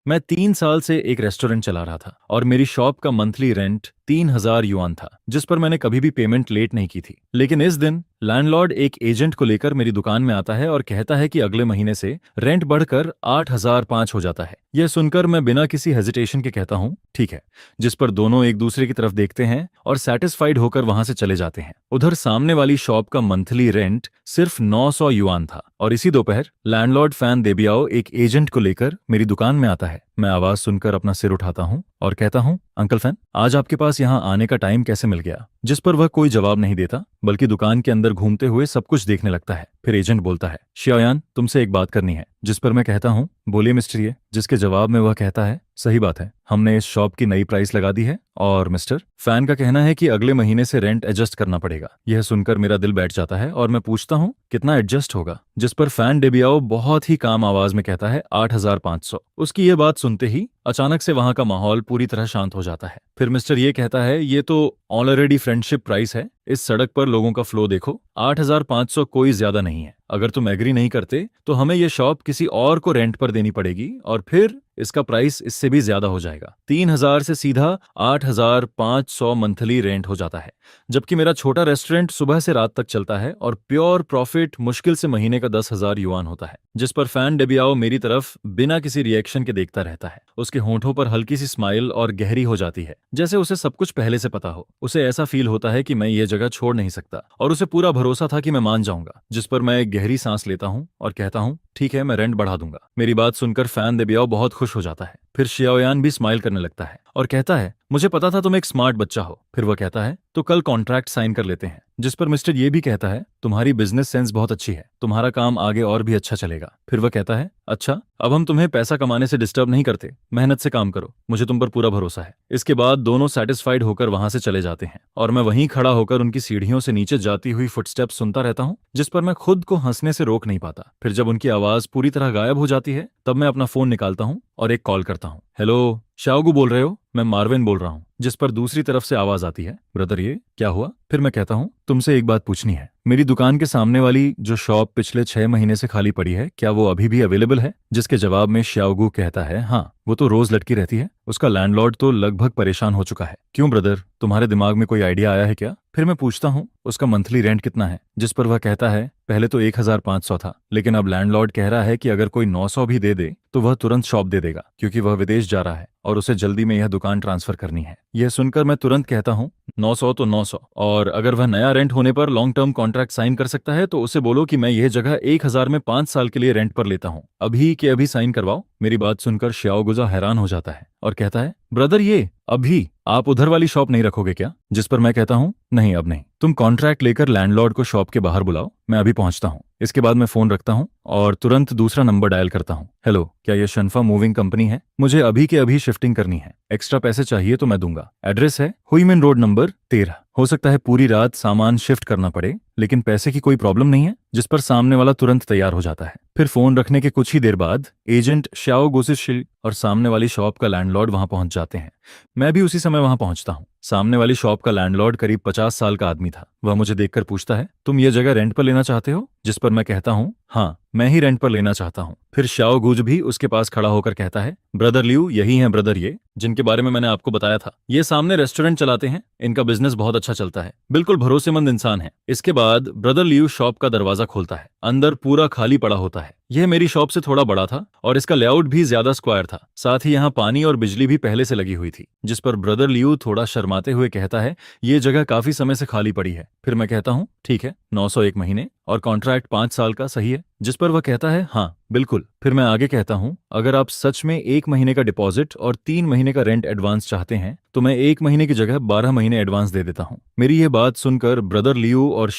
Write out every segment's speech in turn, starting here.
मैं 3 साल से एक रेस्टोरेंट चला रहा था और मेरी शॉप का मंथली रेंट 3,000 युआन था, जिस पर मैंने कभी भी पेमेंट लेट नहीं की थी। लेकिन इस दिन लैंडलॉर्ड एक एजेंट को लेकर मेरी दुकान में आता है और कहता है कि अगले महीने से रेंट बढ़कर 8,005 हो जाता है। यह सुनकर मैं बिना किसी हेजिटेशन के कहता हूँ ठीक है, जिस पर दोनों एक दूसरे की तरफ देखते हैं और सेटिस्फाइड होकर वहां से चले जाते हैं। उधर सामने वाली शॉप का मंथली रेंट सिर्फ 900 युआन था और इसी दोपहर लैंडलॉर्ड फैन देबियाओ एक एजेंट को लेकर मेरी दुकान में आता है। मैं आवाज सुनकर अपना सिर उठाता हूँ और कहता हूँ, अंकल फैन, आज आपके पास यहाँ आने का टाइम कैसे मिल गया? जिस पर वह कोई जवाब नहीं देता, बल्कि दुकान के अंदर घूमते हुए सब कुछ देखने लगता है। फिर एजेंट बोलता है, शियायान, तुमसे एक बात करनी है। जिस पर मैं कहता हूँ, बोलिए मिस्टर ये। जिसके जवाब में वह कहता है, सही बात है, हमने इस शॉप की नई प्राइस लगा दी है और मिस्टर फैन का कहना है कि अगले महीने से रेंट एडजस्ट करना पड़ेगा। यह सुनकर मेरा दिल बैठ जाता है और मैं पूछता हूँ, कितना एडजस्ट होगा? जिस पर फैन डेबियाओ बहुत ही काम आवाज में कहता है, 8,500। उसकी यह बात सुनते ही अचानक से वहां का माहौल पूरी तरह शांत हो जाता है। फिर मिस्टर ये कहता है, ये तो ऑलरेडी फ्रेंडशिप प्राइस है। इस सड़क पर लोगों का फ्लो देखो, 8,500 कोई ज्यादा नहीं है। अगर तुम एग्री नहीं करते तो हमें यह शॉप किसी और को रेंट पर देनी पड़ेगी और फिर इसका प्राइस इससे भी ज्यादा हो जाएगा। 3,000 से सीधा 8,500 मंथली रेंट हो जाता है, जबकि मेरा छोटा रेस्टोरेंट सुबह से रात तक चलता है और प्योर प्रॉफिट मुश्किल से महीने का 10,000 युआन होता है। जिस पर फैन डेबियाओ मेरी तरफ बिना किसी रिएक्शन के देखता रहता है। उसके होंठों पर हल्की सी स्माइल और गहरी हो जाती है, जैसे उसे सब कुछ पहले से पता हो। उसे ऐसा फील होता है कि मैं ये जगह छोड़ नहीं सकता और उसे पूरा भरोसा था कि मैं मान जाऊंगा। जिस पर मैं एक गहरी सांस लेता हूँ और कहता हूँ, ठीक है, मैं रेंट बढ़ा दूंगा। मेरी बात सुनकर फैन देबियाओ बहुत खुश हो जाता है। फिर शियाओयान भी स्माइल करने लगता है और कहता है, मुझे पता था तुम एक स्मार्ट बच्चा हो। फिर वह कहता है, तो कल कॉन्ट्रैक्ट साइन कर लेते हैं। जिस पर मिस्टर ये भी कहता है, तुम्हारी बिजनेस सेंस बहुत अच्छी है, तुम्हारा काम आगे और भी अच्छा चलेगा। फिर वह कहता है, अच्छा, अब हम तुम्हें पैसा कमाने से डिस्टर्ब नहीं करते, मेहनत से काम करो, मुझे तुम पर पूरा भरोसा है। इसके बाद दोनों सेटिस्फाइड होकर वहां से चले जाते हैं और मैं वहीं खड़ा होकर उनकी सीढ़ियों से नीचे जाती हुई फुटस्टेप्स सुनता रहता हूँ, जिस पर मैं खुद को हंसने से रोक नहीं पाता। फिर जब उनकी आवाज पूरी तरह गायब हो जाती है, तब मैं अपना फोन निकालता हूँ और एक कॉल करता हूँ। हेलो, शाओगू बोल रहे हो? मैं मार्विन बोल रहा हूँ। जिस पर दूसरी तरफ से आवाज आती है, ब्रदर ये क्या हुआ? फिर मैं कहता हूँ, तुमसे एक बात पूछनी है। मेरी दुकान के सामने वाली जो शॉप पिछले 6 महीने से खाली पड़ी है, क्या वो अभी भी अवेलेबल है? जिसके जवाब में श्याओगू कहता है, हाँ, वो तो रोज लटकी रहती है। उसका लैंडलॉर्ड तो लगभग परेशान हो चुका है। क्यों ब्रदर, तुम्हारे दिमाग में कोई आइडिया आया है क्या? फिर मैं पूछता हूँ, उसका मंथली रेंट कितना है? जिस पर वह कहता है, पहले तो 1,500 था, लेकिन अब लैंडलॉर्ड कह रहा है कि अगर कोई 900 भी दे दे तो वह तुरंत शॉप दे देगा, क्योंकि वह विदेश जा रहा है और उसे जल्दी में यह दुकान ट्रांसफर करनी है। यह सुनकर मैं तुरंत कहता हूँ, 900 तो 900, और अगर वह नया रेंट होने पर लॉन्ग टर्म कॉन्ट्रैक्ट साइन कर सकता है तो उसे बोलो कि मैं यह जगह 1,000 में 5 साल के लिए रेंट पर लेता हूँ। अभी के अभी साइन करवाओ। मेरी बात सुनकर श्याओगुजा हैरान हो जाता है और कहता है, ब्रदर ये अभी आप उधर वाली शॉप नहीं रखोगे क्या? जिस पर मैं कहता हूँ, नहीं, अब नहीं। तुम कॉन्ट्रैक्ट लेकर लैंडलॉर्ड को शॉप के बाहर बुलाओ, मैं अभी पहुंचता हूँ। इसके बाद मैं फोन रखता हूँ और तुरंत दूसरा नंबर डायल करता हूँ। हेलो, क्या यह शनफा मूविंग कंपनी है? मुझे अभी के अभी शिफ्टिंग करनी है, एक्स्ट्रा पैसे चाहिए तो मैं दूंगा। एड्रेस है हुईमिन रोड नंबर 13। हो सकता है पूरी रात सामान शिफ्ट करना पड़े, लेकिन पैसे की कोई प्रॉब्लम नहीं है। जिस पर सामने वाला तुरंत तैयार हो जाता है। फिर फोन रखने के कुछ ही देर बाद एजेंट श्याओ गोसिशिल और सामने वाली शॉप का लैंडलॉर्ड वहां पहुंच जाते हैं। मैं भी उसी समय वहां पहुंचता हूं। सामने वाली शॉप का लैंडलॉर्ड करीब 50 साल का आदमी था। वह मुझे देखकर पूछता है, तुम ये जगह रेंट पर लेना चाहते हो? जिस पर मैं कहता हूँ, हाँ, मैं ही रेंट पर लेना चाहता हूँ। फिर श्याओ गुज भी उसके पास खड़ा होकर कहता है, ब्रदर लियू यही हैं ब्रदर ये, जिनके बारे में मैंने आपको बताया था। ये सामने रेस्टोरेंट चलाते हैं, इनका बिजनेस बहुत अच्छा चलता है, बिल्कुल भरोसेमंद इंसान है। इसके बाद ब्रदर लियू शॉप का दरवाजा खोलता है। अंदर पूरा खाली पड़ा होता है। यह मेरी शॉप से थोड़ा बड़ा था और इसका लेआउट भी ज्यादा स्क्वायर था। साथ ही यहाँ पानी और बिजली भी पहले से लगी हुई थी। जिस पर ब्रदर लियू थोड़ा शर्माते हुए कहता है, ये जगह काफी समय से खाली पड़ी है। फिर मैं कहता हूँ, ठीक है, 901 महीने और कॉन्ट्रैक्ट 5 साल का, सही है? जिस पर वह कहता है, हाँ बिल्कुल। फिर मैं आगे कहता हूँ, अगर आप सच में 1 महीने का डिपॉजिट और 3 महीने का रेंट एडवांस चाहते हैं तो मैं 1 महीने की जगह 12 महीने एडवांस दे देता हूँ। मेरी यह बात सुनकर ब्रदर लियू और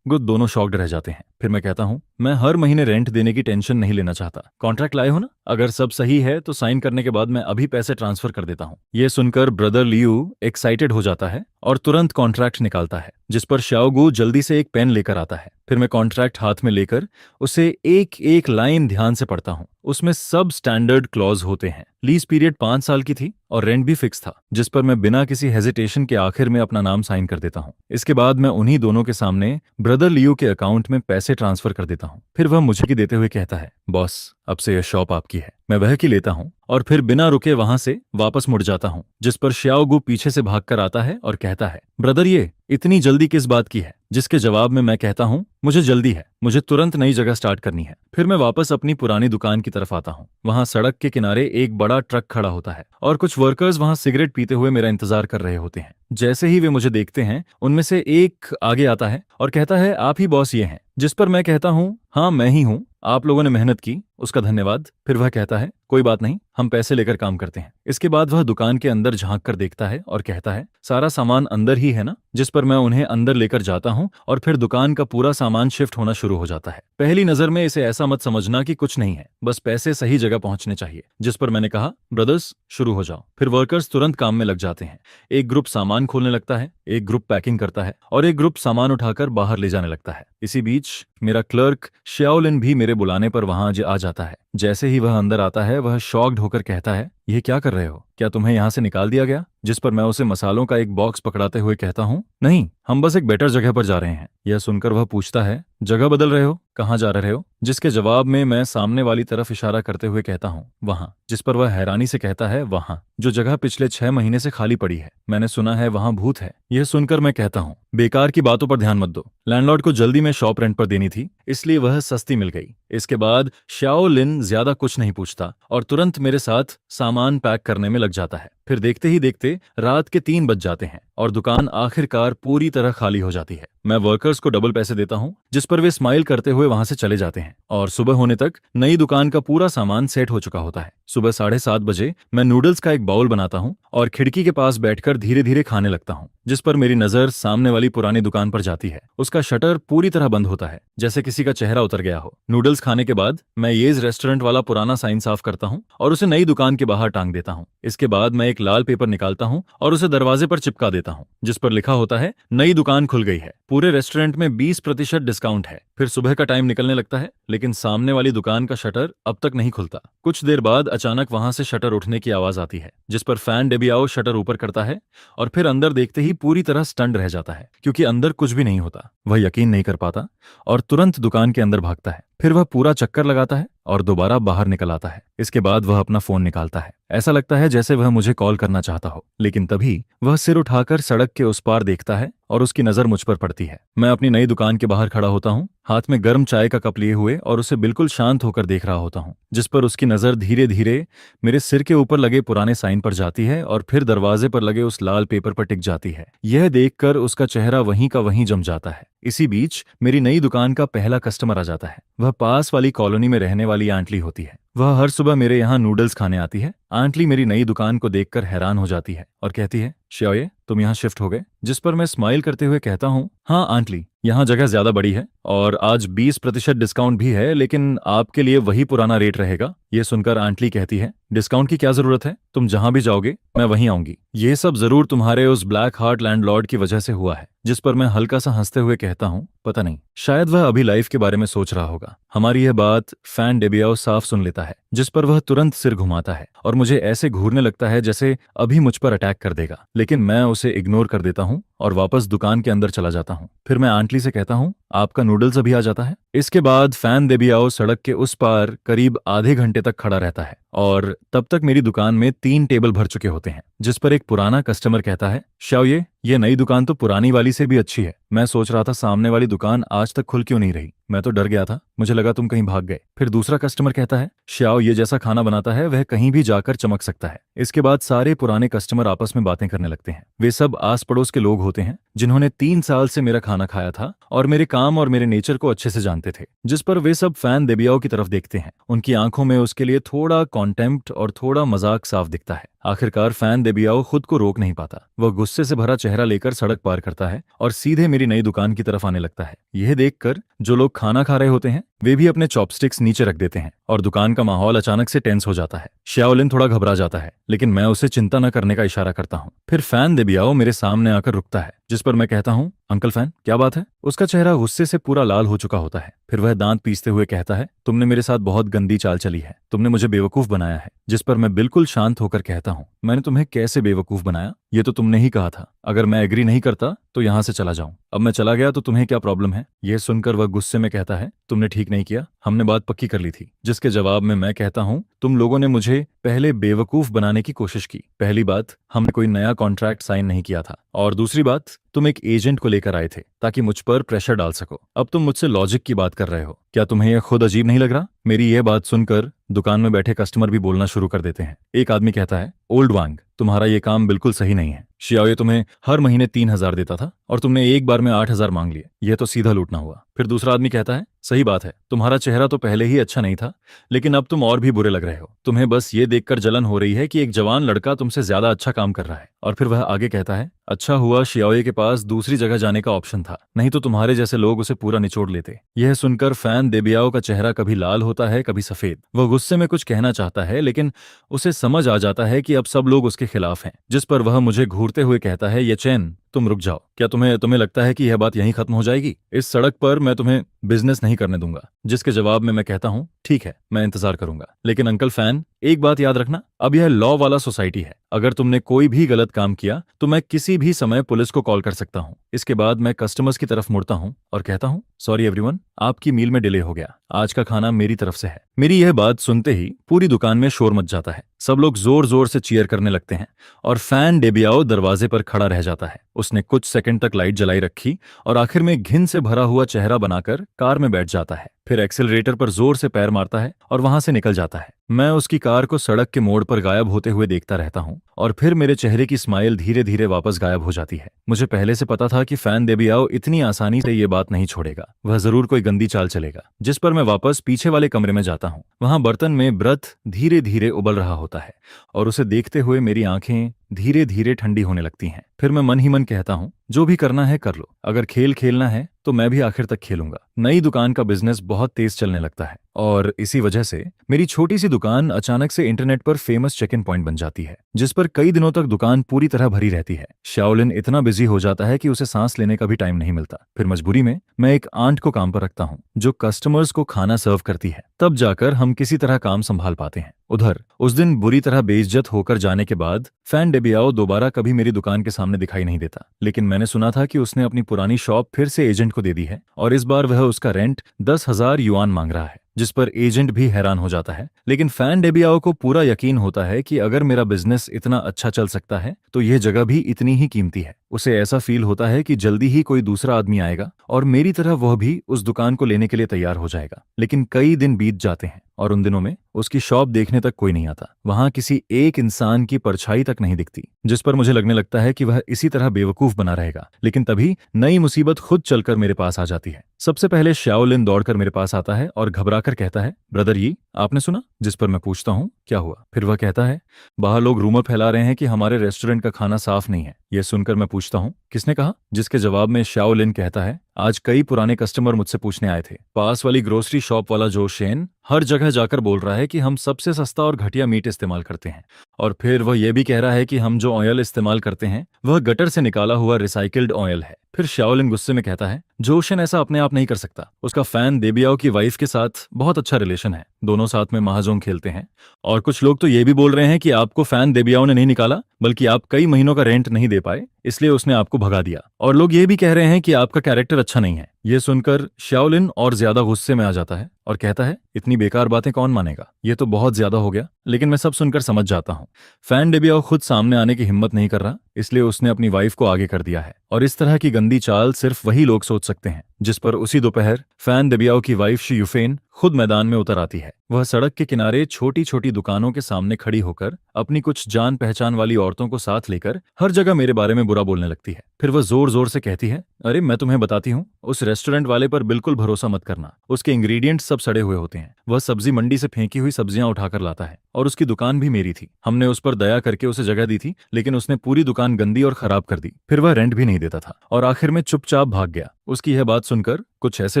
गुड दोनों शॉक्ड रह जाते हैं। फिर मैं कहता हूँ, मैं हर महीने रेंट देने की टेंशन नहीं लेना चाहता। कॉन्ट्रैक्ट लाए हो ना? अगर सब सही है तो साइन करने के बाद मैं अभी पैसे ट्रांसफर कर देता हूँ। यह सुनकर ब्रदर लियू एक्साइटेड हो जाता है और तुरंत कॉन्ट्रैक्ट निकालता है। जिस पर श्याओगू जल्दी से एक पेन लेकर आता है। फिर मैं कॉन्ट्रैक्ट हाथ में लेकर उसे एक एक लाइन ध्यान से पढ़ता हूँ। उसमें सब स्टैंडर्ड क्लॉज होते हैं। लीज पीरियड 5 साल की थी और रेंट भी फिक्स था, जिस पर मैं बिना किसी हेजिटेशन के आखिर में अपना नाम साइन कर देता हूँ। इसके बाद मैं उन्हीं दोनों के सामने ब्रदर लियो के अकाउंट में पैसे ट्रांसफर कर देता हूँ। फिर वह मुझे की देते हुए कहता है, बॉस अब से यह शॉप आपकी है। मैं वह की लेता हूँ और फिर बिना रुके वहां से वापस मुड़ जाता हूँ, जिस पर श्याओगु पीछे से भागकर आता है और कहता है, ब्रदर ये इतनी जल्दी किस बात की है? जिसके जवाब में मैं कहता हूँ, मुझे जल्दी है, मुझे तुरंत नई जगह स्टार्ट करनी है। फिर मैं वापस अपनी पुरानी दुकान की तरफ आता हूँ। वहां सड़क के किनारे एक बड़ा ट्रक खड़ा होता है और कुछ वर्कर्स वहां सिगरेट पीते हुए मेरा इंतजार कर रहे होते हैं। जैसे ही वे मुझे देखते हैं, उनमें से एक आगे आता है और कहता है, आप ही बॉस ये हैं? जिस पर मैं कहता हूँ, हाँ मैं ही हूँ, आप लोगों ने मेहनत की, उसका धन्यवाद। फिर वह कहता है, कोई बात नहीं, हम पैसे लेकर काम करते हैं। इसके बाद वह दुकान के अंदर झांक कर देखता है और कहता है, सारा सामान अंदर ही है ना? जिस पर मैं उन्हें अंदर लेकर जाता हूं और फिर दुकान का पूरा सामान शिफ्ट होना शुरू हो जाता है। पहली नजर में इसे ऐसा मत समझना कि कुछ नहीं है, बस पैसे सही जगह पहुंचने चाहिए। जिस पर मैंने कहा, ब्रदर्स शुरू हो जाओ। फिर वर्कर्स तुरंत काम में लग जाते हैं। एक ग्रुप सामान खोलने लगता है, एक ग्रुप पैकिंग करता है और एक ग्रुप सामान उठाकर बाहर ले जाने लगता है। इसी बीच मेरा क्लर्क श्याओलिन भी मेरे बुलाने पर वहां आ जाता है। जैसे ही वह अंदर आता है, वह शॉक्ड होकर कहता है, यह क्या कर रहे हो? क्या तुम्हें यहाँ से निकाल दिया गया? जिस पर मैं उसे मसालों का एक बॉक्स पकड़ाते हुए कहता हूँ, नहीं, हम बस एक बेटर जगह पर जा रहे हैं। यह सुनकर वह पूछता है, जगह बदल रहे हो? कहाँ जा रहे हो? जिसके जवाब में मैं सामने वाली तरफ इशारा करते हुए कहता हूँ, वहां। जिस पर वह हैरानी से कहता है, वहां जो जगह पिछले 6 महीने से खाली पड़ी है। मैंने सुना है वहां भूत है। यह सुनकर मैं कहता हूँ, बेकार की बातों पर ध्यान मत दो। लैंडलॉर्ड को जल्दी में शॉप रेंट पर देनी थी, इसलिए वह सस्ती मिल गई। इसके बाद श्याओलिन ज्यादा कुछ नहीं पूछता और तुरंत मेरे साथ सामान पैक करने में लग जाता है। फिर देखते ही देखते रात के 3 बज जाते हैं और दुकान आखिरकार पूरी तरह खाली हो जाती है। मैं वर्कर्स को डबल पैसे देता हूँ, जिस पर वे स्माइल करते हुए वहां से चले जाते हैं और सुबह होने तक नई दुकान का पूरा सामान सेट हो चुका होता है। सुबह 7:30 बजे मैं नूडल्स का एक बाउल बनाता हूँ और खिड़की के पास बैठकर धीरे धीरे खाने लगता हूँ। जिस पर मेरी नजर सामने वाली पुरानी दुकान पर जाती है। उसका शटर पूरी तरह बंद होता है, जैसे किसी का चेहरा उतर गया हो। नूडल्स खाने के बाद मैं येज रेस्टोरेंट वाला पुराना साइन साफ करता हूँ और उसे नई दुकान के बाहर टांग देता हूँ। इसके बाद मैं एक लाल पेपर निकालता हूँ और उसे दरवाजे पर चिपका देता हूँ, जिस पर लिखा होता है, नई दुकान खुल गई है, पूरे रेस्टोरेंट में 20% डिस्काउंट है। फिर सुबह का टाइम निकलने लगता है, लेकिन सामने वाली दुकान का शटर अब तक नहीं खुलता। कुछ देर बाद अचानक वहां से शटर उठने की आवाज आती है, जिस पर फैन डेबियाओ शटर ऊपर करता है और फिर अंदर देखते ही पूरी तरह स्टंड रह जाता है, क्योंकि अंदर कुछ भी नहीं होता। वह यकीन नहीं कर पाता और तुरंत दुकान के अंदर भागता है। फिर वह पूरा चक्कर लगाता है और दोबारा बाहर निकल आता है। इसके बाद वह अपना फोन निकालता है। ऐसा लगता है जैसे वह मुझे कॉल करना चाहता हो, लेकिन तभी वह सिर उठाकर सड़क के उस पार देखता है और उसकी नजर मुझ पर पड़ती है। मैं अपनी नई दुकान के बाहर खड़ा होता हूँ, हाथ में गर्म चाय का कप लिए हुए, और उसे बिल्कुल शांत होकर देख रहा होता हूँ। जिस पर उसकी नजर धीरे धीरे मेरे सिर के ऊपर लगे पुराने साइन पर जाती है और फिर दरवाजे पर लगे उस लाल पेपर पर टिक जाती है। यह देखकर उसका चेहरा वहीं का वहीं जम जाता है। इसी बीच मेरी नई दुकान का पहला कस्टमर आ जाता है। वह पास वाली कॉलोनी में रहने वाली आंटली होती है। वह हर सुबह मेरे यहाँ नूडल्स खाने आती है। आंटली मेरी नई दुकान को देखकर हैरान हो जाती है और कहती है, श्योये, तुम यहाँ शिफ्ट हो गए? जिस पर मैं स्माइल करते हुए कहता हूँ, हाँ आंटली, यहाँ जगह ज्यादा बड़ी है और आज 20% डिस्काउंट भी है, लेकिन आपके लिए वही पुराना रेट रहेगा। ये सुनकर आंटली कहती है, डिस्काउंट की क्या जरूरत है? तुम जहां भी जाओगे मैं वहीं आऊंगी। ये सब जरूर तुम्हारे उस ब्लैक हार्ट लैंडलॉर्ड की वजह से हुआ है। जिस पर मैं हल्का सा हंसते हुए कहता हूँ, पता नहीं, शायद वह अभी लाइफ के बारे में सोच रहा होगा। हमारी यह बात फैन डेबियाओ साफ सुन लेता है, जिस पर वह तुरंत सिर घुमाता है और मुझे ऐसे घूरने लगता है जैसे अभी मुझ पर अटैक कर देगा, लेकिन मैं उसे इग्नोर कर देता हूँ और वापस दुकान के अंदर चला जाता हूँ। फिर मैं आंटली से कहता हूँ, आपका नूडल्स अभी आ जाता है? इसके बाद फैन डेबियाओ सड़क के उस पार करीब आधे घंटे तक खड़ा रहता है और तब तक मेरी दुकान में 3 टेबल भर चुके होते हैं। जिस पर एक पुराना कस्टमर कहता है, श्याओये, ये नई दुकान तो पुरानी वाली से भी अच्छी है। मैं सोच रहा था सामने वाली दुकान आज तक खुल क्यों नहीं रही। मैं तो डर गया था, मुझे लगा तुम कहीं भाग गए। फिर दूसरा कस्टमर कहता है, श्याओ ये जैसा खाना बनाता है वह कहीं भी जाकर चमक सकता है। इसके बाद सारे पुराने कस्टमर आपस में बातें करने लगते हैं। वे सब आस पड़ोस के लोग होते हैं जिन्होंने 3 साल से मेरा खाना खाया था और मेरे काम और मेरे नेचर को अच्छे से जानते थे। जिस पर वे सब फैन डेबियाओ की तरफ देखते हैं। उनकी आंखों में उसके लिए थोड़ा कॉन्टेम्प्ट और थोड़ा मजाक साफ दिखता है। आखिरकार फैन देबियाओ खुद को रोक नहीं पाता। वह गुस्से से भरा चेहरा लेकर सड़क पार करता है और सीधे मेरी नई दुकान की तरफ आने लगता है। यह देखकर जो लोग खाना खा रहे होते हैं वे भी अपने चॉपस्टिक्स नीचे रख देते हैं और दुकान का माहौल अचानक से टेंस हो जाता है। शाओलिन थोड़ा घबरा जाता है, लेकिन मैं उसे चिंता न करने का इशारा करता हूँ। फिर फैन देबियाओ मेरे सामने आकर रुकता है, जिस पर मैं कहता हूँ, अंकल फैन, क्या बात है? उसका चेहरा गुस्से से पूरा लाल हो चुका होता है। फिर वह दांत पीसते हुए कहता है, तुमने मेरे साथ बहुत गंदी चाल चली है, तुमने मुझे बेवकूफ बनाया है। जिस पर मैं बिल्कुल शांत होकर कहता हूँ, मैंने तुम्हें कैसे बेवकूफ बनाया? ये तो तुमने ही कहा था अगर मैं एग्री नहीं करता तो यहाँ से चला जाऊं। अब मैं चला गया तो तुम्हें क्या प्रॉब्लम है? यह सुनकर वह गुस्से में कहता है, तुमने ठीक नहीं किया, हमने बात पक्की कर ली थी। जिसके जवाब में मैं कहता हूँ, तुम लोगों ने मुझे पहले बेवकूफ बनाने की कोशिश की। पहली बात, हमने कोई नया कॉन्ट्रैक्ट साइन नहीं किया था, और दूसरी बात, तुम एक एजेंट को लेकर आए थे ताकि मुझ पर प्रेशर डाल सको। अब तुम मुझसे लॉजिक की बात कर रहे हो, क्या तुम्हें यह खुद अजीब नहीं लग रहा? मेरी यह बात सुनकर दुकान में बैठे कस्टमर भी बोलना शुरू कर देते हैं। एक आदमी कहता है, ओल्ड वांग, तुम्हारा ये काम बिल्कुल सही नहीं है। शियाओ तुम्हें हर महीने 3,000 देता था और तुमने एक बार में 8,000 मांग लिए, यह तो सीधा लूटना हुआ। फिर दूसरा आदमी कहता है, सही बात है, तुम्हारा चेहरा तो पहले ही अच्छा नहीं था, लेकिन अब तुम और भी बुरे लग रहे हो। तुम्हें बस ये देखकर जलन हो रही है कि एक जवान लड़का तुमसे ज्यादा अच्छा काम कर रहा है। और फिर वह आगे कहता है, अच्छा हुआ शियाओ के पास दूसरी जगह जाने का ऑप्शन था, नहीं तो तुम्हारे जैसे लोग उसे पूरा निचोड़ लेते। यह सुनकर फैन देबियाओ का चेहरा कभी लाल होता है, कभी सफेद। वह गुस्से में कुछ कहना चाहता है, लेकिन उसे समझ आ जाता है कि अब सब लोग उसके खिलाफ हैं। जिस पर वह मुझे घूरते हुए कहता है, ये चैन, तुम रुक जाओ। क्या तुम्हें लगता है कि यह बात यहीं खत्म हो जाएगी? इस सड़क पर मैं तुम्हें बिजनेस नहीं करने दूंगा। जिसके जवाब में मैं कहता हूँ, ठीक है, मैं इंतजार करूंगा, लेकिन अंकल फैन, एक बात याद रखना, अब यह लॉ वाला सोसाइटी है। अगर तुमने कोई भी गलत काम किया तो मैं किसी भी समय पुलिस को कॉल कर सकता हूँ। इसके बाद मैं कस्टमर्स की तरफ मुड़ता हूँ और कहता हूँ, सॉरी एवरीवन, आपकी मील में डिले हो गया, आज का खाना मेरी तरफ से है। मेरी यह बात सुनते ही पूरी दुकान में शोर मच जाता है। सब लोग जोर जोर से चीयर करने लगते हैं और फैन डेबियाओ दरवाजे पर खड़ा रह जाता है। उसने कुछ सेकंड तक लाइट जलाई रखी और आखिर में घिन से भरा हुआ चेहरा बनाकर कार में बैठ जाता है। फिर एक्सेलरेटर पर जोर से पैर मारता है और वहां से निकल जाता है। मैं उसकी कार को सड़क के मोड़ पर गायब होते हुए देखता रहता हूँ और फिर मेरे चेहरे की स्माइल धीरे धीरे वापस गायब हो जाती है। मुझे पहले से पता था कि फैन देबियाओ इतनी आसानी से ये बात नहीं छोड़ेगा, वह जरूर कोई गंदी चाल चलेगा। जिस पर मैं वापस पीछे वाले कमरे में जाता हूँ। वहां बर्तन में व्रत धीरे धीरे उबल रहा होता है और उसे देखते हुए मेरी आंखें धीरे धीरे ठंडी होने लगती हैं। फिर मैं मन ही मन कहता हूँ, जो भी करना है कर लो, अगर खेल खेलना है तो मैं भी आखिर तक खेलूंगा। नई दुकान का बिजनेस बहुत तेज चलने लगता है और इसी वजह से मेरी छोटी सी दुकान अचानक से इंटरनेट पर फेमस चेक इन पॉइंट बन जाती है, जिस पर कई दिनों तक दुकान पूरी तरह भरी रहती है। शाओलिन इतना बिजी हो जाता है कि उसे सांस लेने का भी टाइम नहीं मिलता। फिर मजबूरी में मैं एक आंट को काम पर रखता हूँ जो कस्टमर्स को खाना सर्व करती है, तब जाकर हम किसी तरह काम संभाल पाते हैं। उधर उस दिन बुरी तरह बेइज्जत होकर जाने के बाद फैन डेबियाओ दोबारा कभी मेरी दुकान के सामने दिखाई नहीं देता, लेकिन मैंने सुना था कि उसने अपनी पुरानी शॉप फिर से एजेंट को दे दी है और इस बार वह उसका रेंट 10,000 युआन मांग रहा है। जिस पर एजेंट भी हैरान हो जाता है, लेकिन फैन डेबियाओ को पूरा यकीन होता है कि अगर मेरा बिजनेस इतना अच्छा चल सकता है तो यह जगह भी इतनी ही कीमती है। उसे ऐसा फील होता है कि जल्दी ही कोई दूसरा आदमी आएगा और मेरी तरह वह भी उस दुकान को लेने के लिए तैयार हो जाएगा। लेकिन कई दिन बीत जाते हैं और उन दिनों में उसकी शॉप देखने तक कोई नहीं आता। वहां किसी एक इंसान की परछाई तक नहीं दिखती, जिस पर मुझे लगने लगता है कि वह इसी तरह बेवकूफ बना रहेगा। लेकिन तभी नई मुसीबत खुद चलकर मेरे पास आ जाती है। सबसे पहले शाओलिन दौड़कर मेरे पास आता है और घबराकर कहता है, ब्रदर ये आपने सुना? जिस पर मैं पूछता हूँ, क्या हुआ? फिर वह कहता है, बाहर लोग रूमर फैला रहे हैं कि हमारे रेस्टोरेंट का खाना साफ नहीं है। यह सुनकर मैं पूछता हूँ, किसने कहा? जिसके जवाब में शाओलिन कहता है, आज कई पुराने कस्टमर मुझसे पूछने आए थे। पास वाली ग्रोसरी शॉप वाला जो शेन हर जगह जाकर बोल रहा है कि हम सबसे सस्ता और घटिया मीट इस्तेमाल करते हैं, और फिर वह यह भी कह रहा है कि हम जो ऑयल इस्तेमाल करते हैं वह गटर से निकाला हुआ रिसाइकिल्ड ऑयल है। फिर शाओलिन गुस्से में कहता है, जोशन ऐसा अपने आप नहीं कर सकता। उसका फैन देबियाओ की वाइफ के साथ बहुत अच्छा रिलेशन है, दोनों साथ में महाजोंग खेलते हैं। और कुछ लोग तो ये भी बोल रहे हैं कि आपको फैन देबियाओ ने नहीं निकाला, बल्कि आप कई महीनों का रेंट नहीं दे पाए, इसलिए उसने आपको भगा दिया। और लोग ये भी कह रहे हैं कि आपका कैरेक्टर अच्छा नहीं है। ये सुनकर शाओलिन और ज्यादा गुस्से में आ जाता है और कहता है, इतनी बेकार बातें कौन मानेगा, ये तो बहुत ज्यादा हो गया। लेकिन मैं सब सुनकर समझ जाता हूँ, फैन डेबियाओ खुद सामने आने की हिम्मत नहीं कर रहा, इसलिए उसने अपनी वाइफ को आगे कर दिया है। और इस तरह की गंदी चाल सिर्फ वही लोग सोच सकते हैं। जिस पर उसी दोपहर फैन डेबियाओ की वाइफ शी यूफेन खुद मैदान में उतर आती है। वह सड़क के किनारे छोटी छोटी दुकानों के सामने खड़ी होकर अपनी कुछ जान पहचान वाली औरतों को साथ लेकर हर जगह मेरे बारे में बुरा बोलने लगती है। फिर वह जोर जोर से कहती है, अरे मैं तुम्हें बताती हूँ, उस रेस्टोरेंट वाले पर बिल्कुल भरोसा मत करना, उसके इंग्रेडिएंट्स सब सड़े हुए होते हैं। वह सब्जी मंडी से फेंकी हुई सब्जियां उठाकर लाता है और उसकी दुकान भी मेरी थी। हमने उस पर दया करके उसे जगह दी थी, लेकिन उसने पूरी दुकान गंदी और खराब कर दी। फिर वह रेंट भी नहीं देता था और आखिर में चुपचाप भाग गया। उसकी यह बात सुनकर कुछ ऐसे